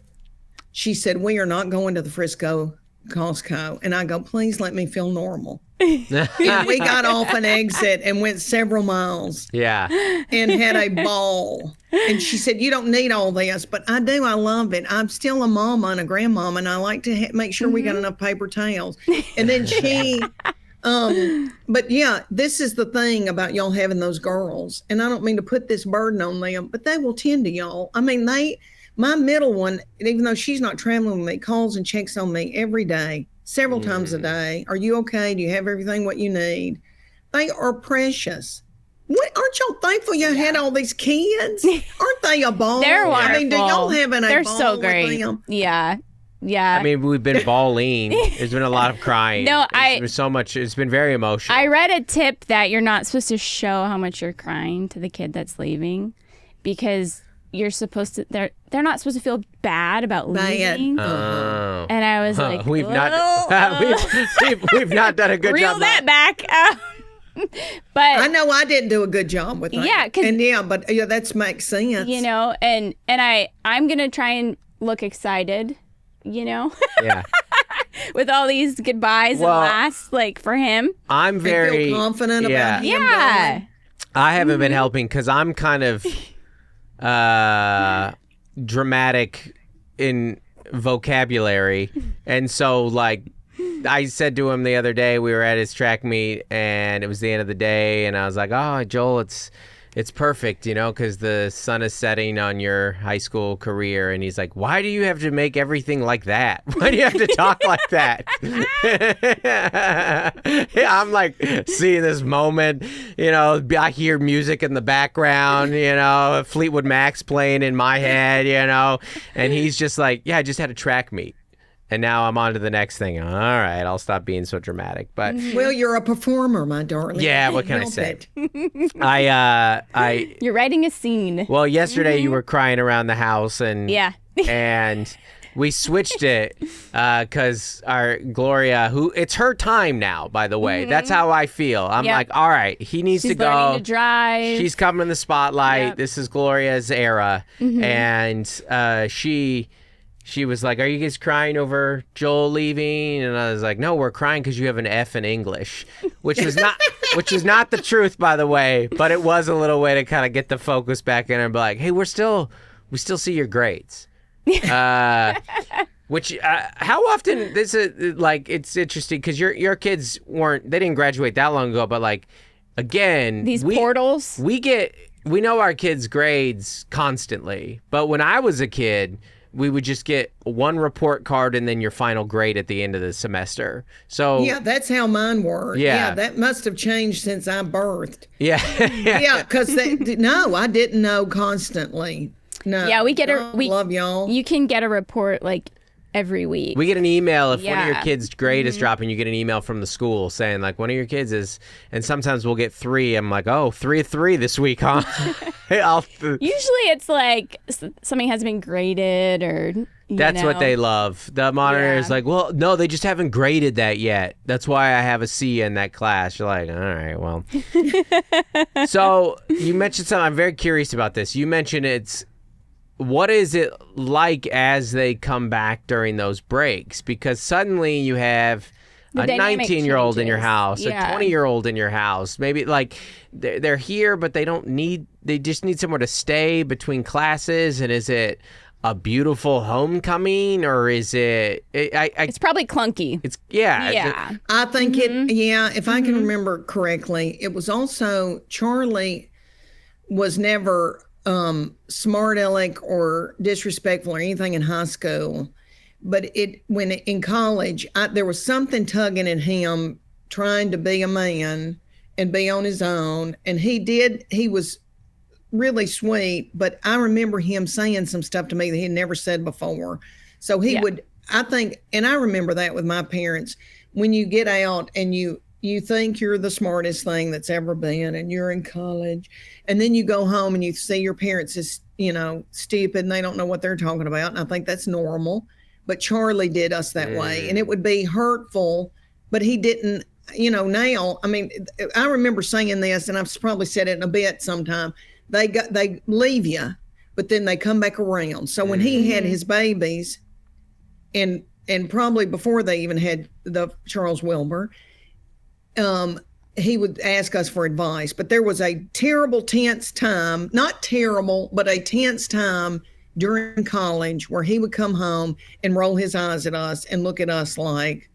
Speaker 3: She said, we are not going to the Frisco Costco. And I go, please let me feel normal. And we got off an exit and went several miles
Speaker 1: yeah.
Speaker 3: and had a ball. And she said, you don't need all this, but I do. I love it. I'm still a mama and a grandmama, and I like to make sure we got enough paper towels. And then she, but yeah, this is the thing about y'all having those girls. And I don't mean to put this burden on them, but they will tend to y'all. I mean, my middle one, even though she's not traveling with me, calls and checks on me every day, several times a day. Are you okay? Do you have everything what you need? They are precious. What, aren't y'all thankful you had all these kids? Aren't they a ball?
Speaker 2: They're wonderful.
Speaker 3: I mean, do y'all having a
Speaker 2: They're
Speaker 3: ball
Speaker 2: so
Speaker 3: with
Speaker 2: great.
Speaker 3: them?
Speaker 2: Yeah. Yeah.
Speaker 1: I mean, we've been bawling. There's been a lot of crying.
Speaker 2: No,
Speaker 1: There's so much. It's been very emotional.
Speaker 2: I read a tip that you're not supposed to show how much you're crying to the kid that's leaving, because you're supposed to. They're not supposed to feel bad about leaving.
Speaker 1: Oh.
Speaker 2: And I was like,
Speaker 1: we've not
Speaker 2: "Oh,
Speaker 1: we've not done a good
Speaker 2: reel
Speaker 1: job.
Speaker 2: that back. But
Speaker 3: I know I didn't do a good job with that.
Speaker 2: Yeah, 'cause-
Speaker 3: and but that makes sense.
Speaker 2: you know, and I'm gonna try and look excited, you know,
Speaker 1: Yeah.
Speaker 2: with all these goodbyes
Speaker 1: Well,
Speaker 2: and lasts, like for him.
Speaker 1: I'm
Speaker 3: And
Speaker 1: very
Speaker 3: feel confident about him
Speaker 2: Yeah.
Speaker 3: going.
Speaker 1: I haven't been helping because I'm kind of dramatic in vocabulary, and so like I said to him the other day, we were at his track meet and it was the end of the day, and I was like, oh Joel, it's perfect, you know, because the sun is setting on your high school career. And he's like, why do you have to make everything like that? Why do you have to talk like that? Yeah, I'm like seeing this moment, you know, I hear music in the background, you know, Fleetwood Mac's playing in my head, you know, and he's just like, yeah, I just had a track meet. And now I'm on to the next thing. All right, I'll stop being so dramatic. But
Speaker 3: Well, you're a performer, my darling.
Speaker 1: yeah, what can I say? I
Speaker 2: You're writing a scene.
Speaker 1: well, yesterday you were crying around the house, and
Speaker 2: Yeah.
Speaker 1: and we switched it because our Gloria, who it's her time now, by the way. That's how I feel. I'm
Speaker 2: Yep.
Speaker 1: like, all right, he needs
Speaker 2: She's
Speaker 1: to go.
Speaker 2: learning to drive.
Speaker 1: She's coming in the spotlight.
Speaker 2: Yep.
Speaker 1: This is Gloria's era, and she was like, are you guys crying over Joel leaving? And I was like, no, we're crying because you have an F in English, which is not the truth, by the way, but it was a little way to kind of get the focus back in and be like, hey, we still see your grades. Which, how often, this is, like, it's interesting, because your kids they didn't graduate that long ago, but, like, again.
Speaker 2: These portals.
Speaker 1: We know our kids' grades constantly, but when I was a kid, we would just get one report card and then your final grade at the end of the semester. So
Speaker 3: yeah, that's how mine were.
Speaker 1: Yeah,
Speaker 3: that must have changed since I birthed.
Speaker 1: Yeah.
Speaker 3: Yeah, because no, I didn't know constantly. No.
Speaker 2: Yeah, we
Speaker 3: love y'all.
Speaker 2: You can get a report like every week.
Speaker 1: We get an email if one of your kids' grade is dropping. You get an email from the school saying, like, one of your kids is, and sometimes we'll get 3. I'm like, oh, 3 of 3 this week, huh?
Speaker 2: Usually it's like something hasn't been graded, or
Speaker 1: that's what they love. The monitor is like, well, no, they just haven't graded that yet. That's why I have a C in that class. You're like, all right, well. So you mentioned something. I'm very curious about this. You mentioned what is it like as they come back during those breaks? Because suddenly you have a 19-year-old in your house, a 20-year-old in your house. Maybe like they're here, but they just need somewhere to stay between classes. And is it a beautiful homecoming, or is it?
Speaker 2: It's probably clunky.
Speaker 1: Yeah.
Speaker 3: I think if I can remember correctly, it was also Charlie was never smart aleck or disrespectful or anything in high school, but when in college there was something tugging at him trying to be a man and be on his own, and he was really sweet, but I remember him saying some stuff to me that he had never said before. So he would, I think, and I remember that with my parents, when you get out and you think you're the smartest thing that's ever been, and you're in college, and then you go home and you see your parents as, stupid and they don't know what they're talking about. And I think that's normal. But Charlie did us that way, and it would be hurtful, but he didn't, now, I mean, I remember saying this, and I've probably said it in a bit sometime. They leave you, but then they come back around. So when he had his babies, and probably before they even had the Charles Wilbur, he would ask us for advice, but there was a terrible, tense time, not terrible, but a tense time during college where he would come home and roll his eyes at us and look at us like,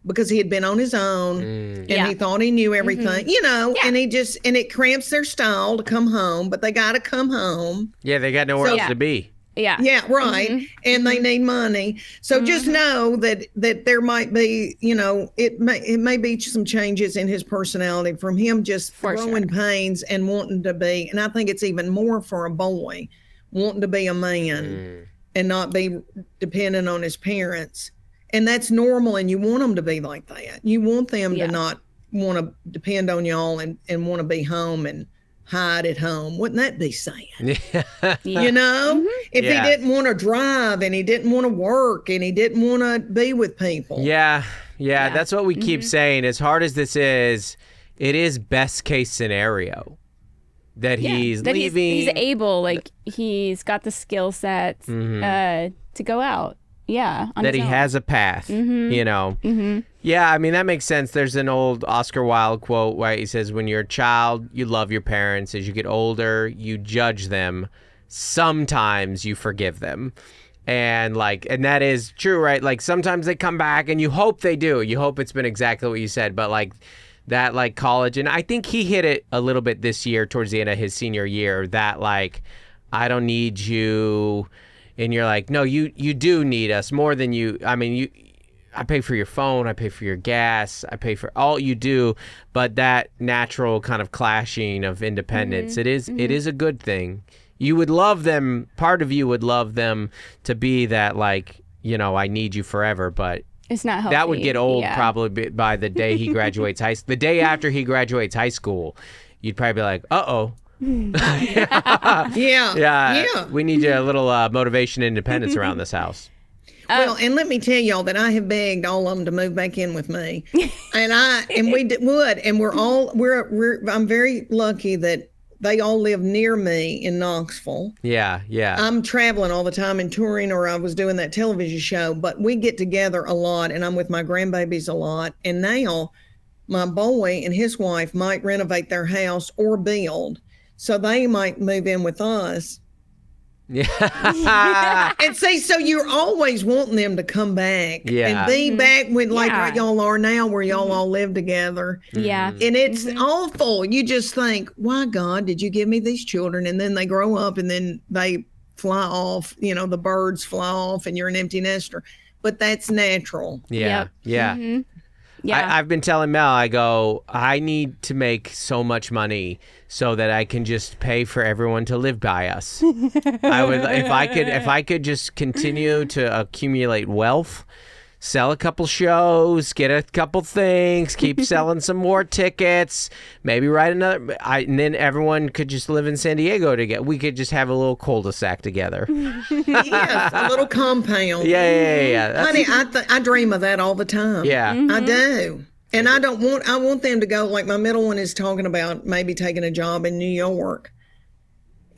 Speaker 3: because he had been on his own and he thought he knew everything, and and it cramps their style to come home, but they got to come home.
Speaker 1: Yeah, they got nowhere else to be.
Speaker 2: Yeah.
Speaker 3: Yeah, right. And they need money. So just know that there might be, it may be some changes in his personality from him just growing pains and wanting to be. And I think it's even more for a boy wanting to be a man and not be dependent on his parents. And that's normal. And you want them to be like that. You want them to not want to depend on y'all and want to be home and hide at home. Wouldn't that be sad? If he didn't want to drive and he didn't want to work and he didn't want to be with people.
Speaker 1: Yeah. That's what we keep saying. As hard as this is, it is best case scenario that he's leaving.
Speaker 2: He's able, like he's got the skill set to go out. Yeah.
Speaker 1: That he has a path, Yeah, I mean, that makes sense. There's an old Oscar Wilde quote where he says, when you're a child, you love your parents. As you get older, you judge them. Sometimes you forgive them. And that is true, right? Like sometimes they come back and you hope they do. You hope it's been exactly what you said. But that college, and I think he hit it a little bit this year towards the end of his senior year, that I don't need you. And you're like, no, you do need us more than you. I mean, I pay for your phone, I pay for your gas, I pay for all you do. But that natural kind of clashing of independence, it is a good thing. You would love them. Part of you would love them to be that I need you forever. But
Speaker 2: it's not healthy.
Speaker 1: That would get old probably by the day he graduates the day after he graduates high school. You'd probably be like, uh-oh.
Speaker 3: Yeah.
Speaker 1: We need a little motivation and independence around this house.
Speaker 3: Well, and let me tell y'all that I have begged all of them to move back in with me, and we would, and I'm very lucky that they all live near me in Knoxville.
Speaker 1: Yeah.
Speaker 3: I'm traveling all the time and touring, or I was doing that television show, but we get together a lot, and I'm with my grandbabies a lot, and now my boy and his wife might renovate their house or build. So they might move in with us
Speaker 1: Yeah.
Speaker 3: And see, so you're always wanting them to come back and be back when, like y'all are now, where y'all all live together.
Speaker 2: Yeah.
Speaker 3: And it's awful. You just think, why, God, did you give me these children? And then they grow up and then they fly off, the birds fly off and you're an empty nester. But that's natural.
Speaker 1: Yeah.
Speaker 2: Yep.
Speaker 1: Yeah.
Speaker 2: Mm-hmm. Yeah.
Speaker 1: I've been telling Mel, I go, I need to make so much money so that I can just pay for everyone to live by us. I would, if I could just continue to accumulate wealth, sell a couple shows, get a couple things, keep selling some more tickets, maybe write another, and then everyone could just live in San Diego together. We could just have a little cul-de-sac together.
Speaker 3: Yes, a little compound.
Speaker 1: Yeah.
Speaker 3: Honey, I dream of that all the time.
Speaker 1: Yeah.
Speaker 3: I do. And I want them to go, like my middle one is talking about maybe taking a job in New York.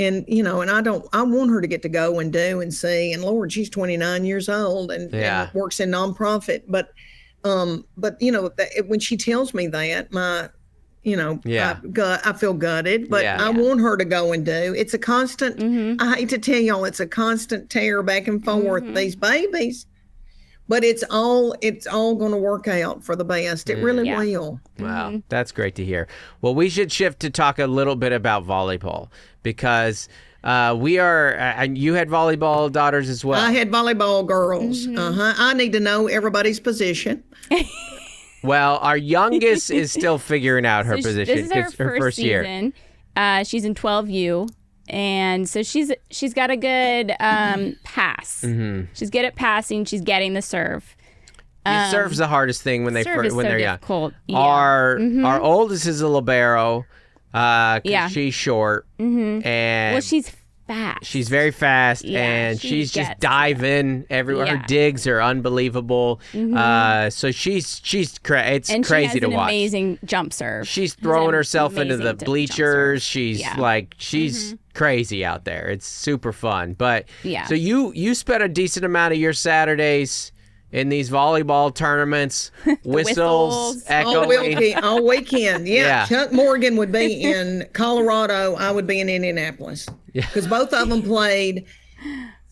Speaker 3: And, and I want her to get to go and do and see. And Lord, she's 29 years old and works in nonprofit. But when she tells me that, I feel gutted, but I want her to go and do. It's a constant, I hate to tell y'all, it's a constant tear back and forth, these babies. But it's all going to work out for the best. It really will.
Speaker 1: Wow, that's great to hear. Well, we should shift to talk a little bit about volleyball because we are. And you had volleyball daughters as well.
Speaker 3: I had volleyball girls. I need to know everybody's position.
Speaker 1: Well, our youngest is still figuring out her position.
Speaker 2: This is her first season. She's in 12U. And so she's got a good pass. She's good at passing. She's getting the serve.
Speaker 1: Serve's the hardest thing when they're
Speaker 2: difficult.
Speaker 1: young. Our oldest is a libero. She's short. And
Speaker 2: she's fast.
Speaker 1: She's very fast, and she's just diving everywhere. Her digs are unbelievable. So she's it's crazy to watch.
Speaker 2: She has an amazing jump serve.
Speaker 1: She's throwing herself into the bleachers. She's she's crazy out there. It's super fun. But so you spent a decent amount of your Saturdays in these volleyball tournaments, whistles echoing.
Speaker 3: All weekend. Yeah. Chuck Morgan would be in Colorado. I would be in Indianapolis. Because both of them played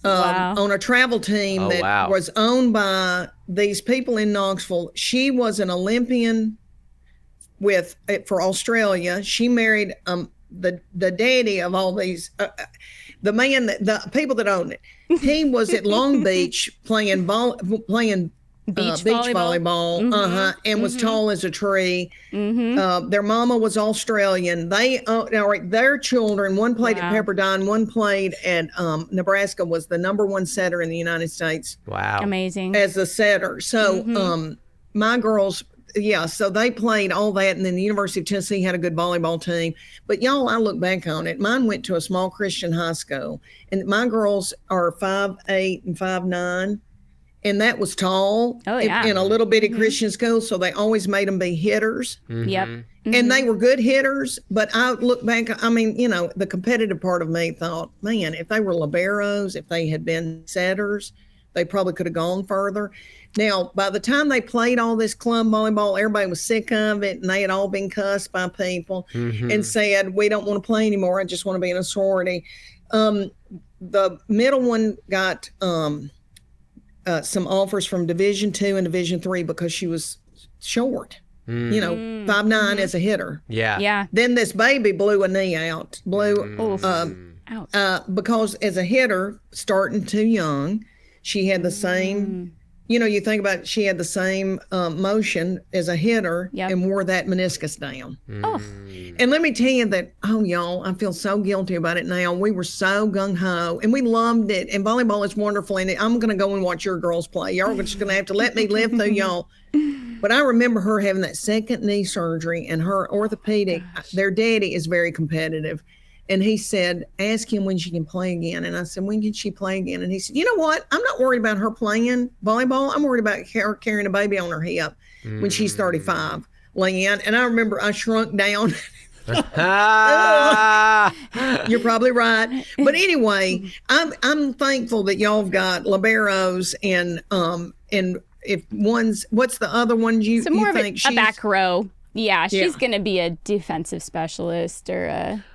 Speaker 3: on a travel team that was owned by these people in Knoxville. She was an Olympian for Australia. She married the daddy of all these, the people that owned it. He was at Long Beach playing beach volleyball, and was tall as a tree. Their mama was Australian. Their children, one played at Pepperdine, one played at Nebraska, was the number one setter in the United States.
Speaker 1: Wow.
Speaker 2: Amazing.
Speaker 3: As a setter. So my girls, so they played all that, and then the University of Tennessee had a good volleyball team. But y'all, I look back on it, mine went to a small Christian high school, and my girls are 5'8" and 5'9". And that was tall in a little bitty Christian school, so they always made them be hitters.
Speaker 2: Yep.
Speaker 3: And they were good hitters, but I look back, the competitive part of me thought, man, if they were liberos, if they had been setters, they probably could have gone further. Now, by the time they played all this club volleyball, everybody was sick of it, and they had all been cussed by people and said, we don't want to play anymore. I just want to be in a sorority. The middle one got some offers from Division II and Division III because she was short, 5'9" as a hitter.
Speaker 2: Yeah.
Speaker 3: Then this baby blew a knee out, because as a hitter, starting too young, she had the same, you think about it, she had the same motion as a hitter and wore that meniscus down. And let me tell you that, y'all, I feel so guilty about it now. We were so gung-ho, and we loved it. And volleyball is wonderful. And I'm going to go and watch your girls play. Y'all are just going to have to let me live through y'all. But I remember her having that second knee surgery, and her orthopedic, their daddy is very competitive. And he said, ask him when she can play again. And I said, when can she play again? And he said, you know what? I'm not worried about her playing volleyball. I'm worried about her carrying a baby on her hip when she's 35, Leanne. And I remember I shrunk down. You're probably right. But anyway, I'm thankful that y'all have got liberos and if what's the other one you think?
Speaker 2: A back row. Yeah, she's going to be a defensive specialist or a...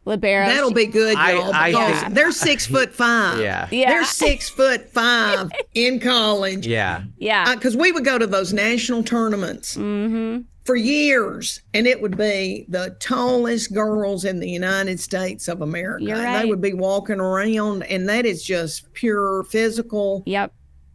Speaker 2: libero.
Speaker 3: That'll be good, y'all, because
Speaker 1: think-
Speaker 3: they're 6'5".
Speaker 1: Yeah.
Speaker 2: Yeah.
Speaker 3: They're 6'5" in college.
Speaker 1: Yeah.
Speaker 2: Yeah.
Speaker 3: Because we would go to those national tournaments for years, and it would be the tallest girls in the United States of America.
Speaker 2: You're
Speaker 3: And
Speaker 2: right.
Speaker 3: they would be walking around, and that is just pure physical,
Speaker 2: Yep.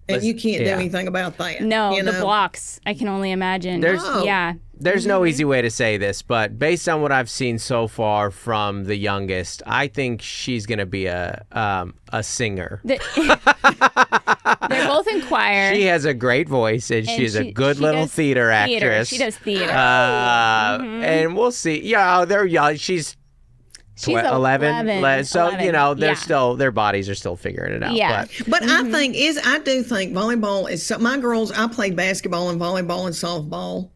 Speaker 3: and you can't do
Speaker 1: Yeah.
Speaker 3: anything about that.
Speaker 2: No,
Speaker 3: you
Speaker 2: the
Speaker 3: know?
Speaker 2: blocks. I can only imagine.
Speaker 1: There's-
Speaker 2: Yeah.
Speaker 1: There's no easy way to say this, but based on what I've seen so far from the youngest, I think she's going to be a singer.
Speaker 2: They're both in choir.
Speaker 1: She has a great voice, and she's a good
Speaker 2: she
Speaker 1: little
Speaker 2: does
Speaker 1: theater actress.
Speaker 2: She does theater.
Speaker 1: And we'll see. Yeah, they're young. She's
Speaker 2: She's
Speaker 1: 11. So,
Speaker 2: 11.
Speaker 1: you know, they're
Speaker 2: Yeah.
Speaker 1: still, their bodies are still figuring it out.
Speaker 2: Yeah.
Speaker 1: But
Speaker 3: But I do think volleyball is so. My girls, I played basketball and volleyball and softball,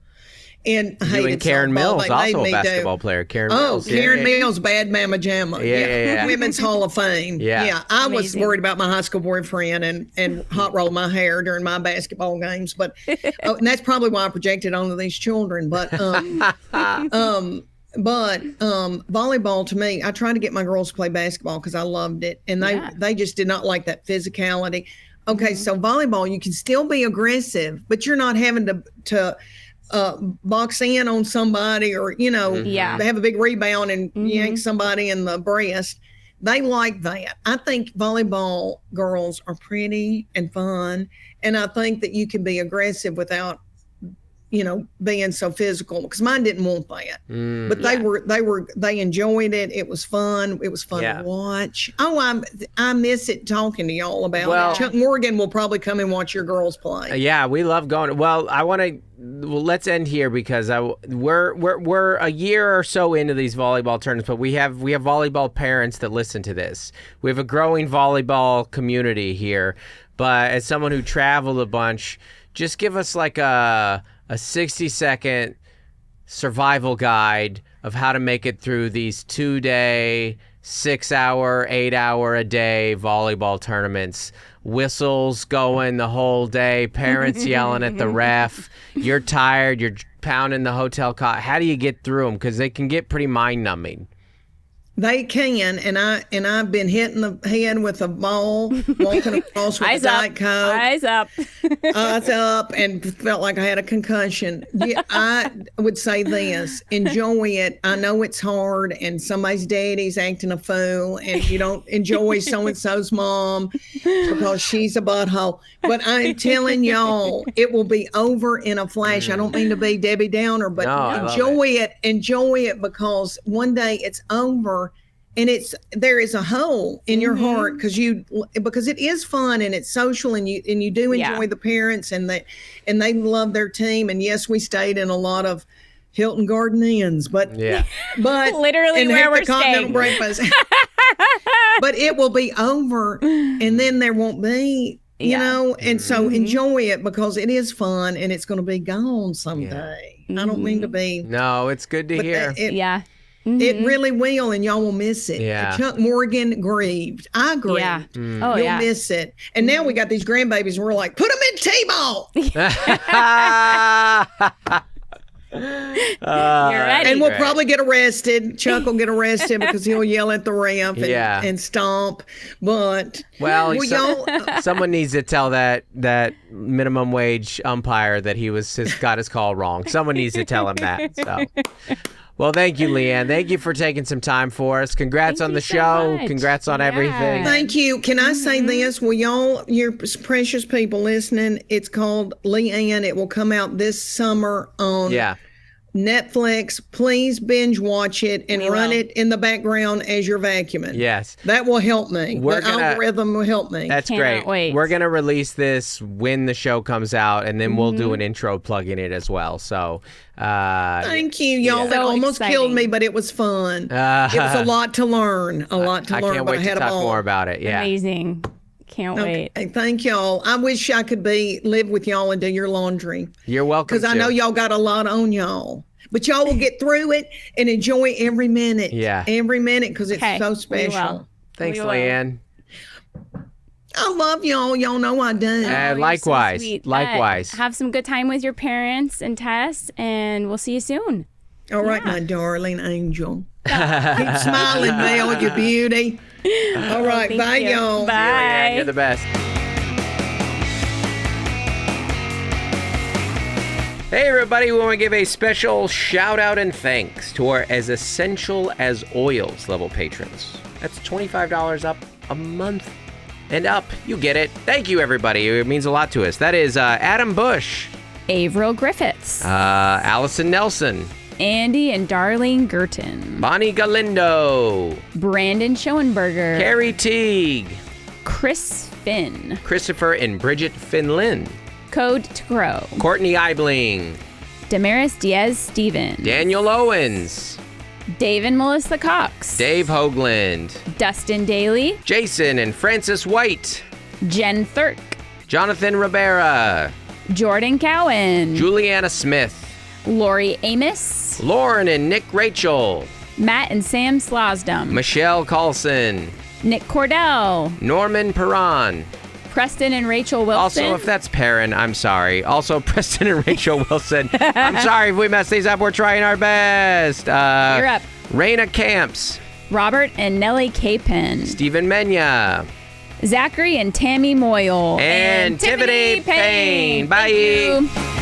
Speaker 3: and I
Speaker 1: you
Speaker 3: hated
Speaker 1: and Karen
Speaker 3: softball.
Speaker 1: Mills,
Speaker 3: They
Speaker 1: also
Speaker 3: made
Speaker 1: a
Speaker 3: me
Speaker 1: basketball
Speaker 3: do.
Speaker 1: player. Karen
Speaker 3: Oh,
Speaker 1: Mills.
Speaker 3: Karen
Speaker 1: yeah.
Speaker 3: Mills, Bad Mama Jamma.
Speaker 1: Yeah.
Speaker 3: Women's Hall of Fame.
Speaker 1: Yeah.
Speaker 3: I was
Speaker 2: Amazing.
Speaker 3: worried about my high school boyfriend and hot roll my hair during my basketball games, but and that's probably why I projected onto these children. But volleyball to me, I tried to get my girls to play basketball because I loved it, and they just did not like that physicality. Okay, so volleyball, you can still be aggressive, but you're not having to box in on somebody or
Speaker 2: Yeah.
Speaker 3: have a big rebound and yank somebody in the breast. They like that. I think volleyball girls are pretty and fun, and I think that you can be aggressive without being so physical, because mine didn't want that. But they enjoyed it. It was fun. It was fun
Speaker 1: Yeah.
Speaker 3: to watch. Oh, I miss it talking to y'all about
Speaker 1: Well-
Speaker 3: it. Chuck Morgan will probably come and watch your girls play.
Speaker 1: Yeah, we love going. Well, let's end here because we're a year or so into these volleyball tournaments, but we have volleyball parents that listen to this. We have a growing volleyball community here, but as someone who traveled a bunch, just give us like a 60-second survival guide of how to make it through these 2-day, 6-hour, 8-hour a day volleyball tournaments. Whistles going the whole day, parents yelling at the ref. You're tired, you're pounding the hotel cot. How do you get through them? Because they can get pretty mind-numbing.
Speaker 3: They can, and I've been hitting the head with a ball, walking across with a Diet Coke.
Speaker 2: Eyes up.
Speaker 3: Eyes up, and felt like I had a concussion. Yeah, I would say this: enjoy it. I know it's hard, and somebody's daddy's acting a fool, and you don't enjoy so and so's mom because she's a butthole. But I'm telling y'all, it will be over in a flash. I don't mean to be Debbie Downer, but
Speaker 1: No, I love
Speaker 3: enjoy it. Enjoy it, because one day it's over. And there is a hole in your heart because it is fun and it's social, and you do enjoy the parents and they love their team. And yes, we stayed in a lot of Hilton Garden Inns, but
Speaker 2: Literally
Speaker 3: and
Speaker 2: where
Speaker 3: had
Speaker 2: we're
Speaker 3: the continental
Speaker 2: staying.
Speaker 3: breakfast. But it will be over, and then there won't be. And so enjoy it, because it is fun and it's going to be gone someday. I don't mean to be.
Speaker 1: No, it's good to hear.
Speaker 3: It really will, and y'all will miss it.
Speaker 1: Yeah.
Speaker 3: Chuck Morgan grieved. I grieved.
Speaker 2: Yeah. Oh,
Speaker 3: You'll
Speaker 2: yeah.
Speaker 3: miss it. And now we got these grandbabies, and we're like, put them in T-ball.
Speaker 2: You're ready.
Speaker 3: And we'll probably get arrested. Chuck will get arrested because he'll yell at the ref and stomp. But
Speaker 1: someone needs to tell that minimum wage umpire that he got his call wrong. Someone needs to tell him that. So. Well, thank you, Leanne. Thank you for taking some time for us. Congrats on the show.
Speaker 2: much.
Speaker 1: Congrats on everything.
Speaker 3: thank you. Can I say this? Will y'all, your precious people listening, it's called Leanne. It will come out this summer on Netflix. Please binge watch it and run it in the background as you're vacuuming.
Speaker 1: Yes.
Speaker 3: That will help me. The algorithm will help me.
Speaker 1: That's
Speaker 2: Cannot
Speaker 1: great.
Speaker 2: wait.
Speaker 1: We're going to release this when the show comes out, and then we'll do an intro plugging it as well. So,
Speaker 3: thank you, y'all. That
Speaker 2: So
Speaker 3: almost killed me, but it was fun. It was a lot to learn.
Speaker 1: I can't wait
Speaker 3: I
Speaker 1: to
Speaker 3: had
Speaker 1: talk
Speaker 3: a ball.
Speaker 1: more about it. Yeah.
Speaker 2: Amazing. Can't wait.
Speaker 3: Okay, thank y'all. I wish I could live with y'all and do your laundry.
Speaker 1: You're welcome.
Speaker 3: Because I know y'all got a lot on y'all. But y'all will get through it and enjoy every minute.
Speaker 1: Yeah.
Speaker 3: Every minute, because it's
Speaker 2: Okay,
Speaker 3: so
Speaker 2: we
Speaker 3: special.
Speaker 2: will.
Speaker 1: Thanks,
Speaker 2: We will.
Speaker 1: Leanne.
Speaker 3: I love y'all. Y'all know I do.
Speaker 2: You're so
Speaker 1: Likewise.
Speaker 2: sweet.
Speaker 1: Likewise.
Speaker 2: Have some good time with your parents and Tess, and we'll see you soon.
Speaker 3: All right, my darling angel. Keep smiling, Mel, you beauty. All right,
Speaker 2: Thank
Speaker 3: bye,
Speaker 2: you.
Speaker 3: y'all.
Speaker 2: Bye.
Speaker 1: You're the best. Hey everybody, we want to give a special shout out and thanks to our As Essential as Oils level patrons. That's $25 up a month and up. You get it. Thank you everybody. It means a lot to us. That is Adam Bush,
Speaker 2: Averill Griffiths,
Speaker 1: Allison Nelson,
Speaker 2: Andy and Darlene Gurton,
Speaker 1: Bonnie Galindo,
Speaker 2: Brandon Schoenberger,
Speaker 1: Carrie Teague,
Speaker 2: Chris Finn,
Speaker 1: Christopher and Bridget Finlin,
Speaker 2: Code to Grow,
Speaker 1: Courtney Eibling,
Speaker 2: Damaris Diaz Stevens,
Speaker 1: Daniel Owens,
Speaker 2: Dave and Melissa Cox,
Speaker 1: Dave Hoagland,
Speaker 2: Dustin Daly,
Speaker 1: Jason and Francis White,
Speaker 2: Jen Thurk,
Speaker 1: Jonathan Rivera,
Speaker 2: Jordan Cowan,
Speaker 1: Juliana Smith,
Speaker 2: Lori Amos,
Speaker 1: Lauren and Nick Rachel,
Speaker 2: Matt and Sam Slosdom,
Speaker 1: Michelle Carlson,
Speaker 2: Nick Cordell,
Speaker 1: Norman Perron.
Speaker 2: Preston and Rachel Wilson.
Speaker 1: Also, if that's Perrin, I'm sorry. Also, Preston and Rachel Wilson. I'm sorry if we messed these up. We're trying our best.
Speaker 2: You're up.
Speaker 1: Raina Camps,
Speaker 2: Robert and Nellie Capin,
Speaker 1: Stephen Menya,
Speaker 2: Zachary and Tammy Moyle,
Speaker 1: and Tiffany Payne. Bye.
Speaker 2: Thank you.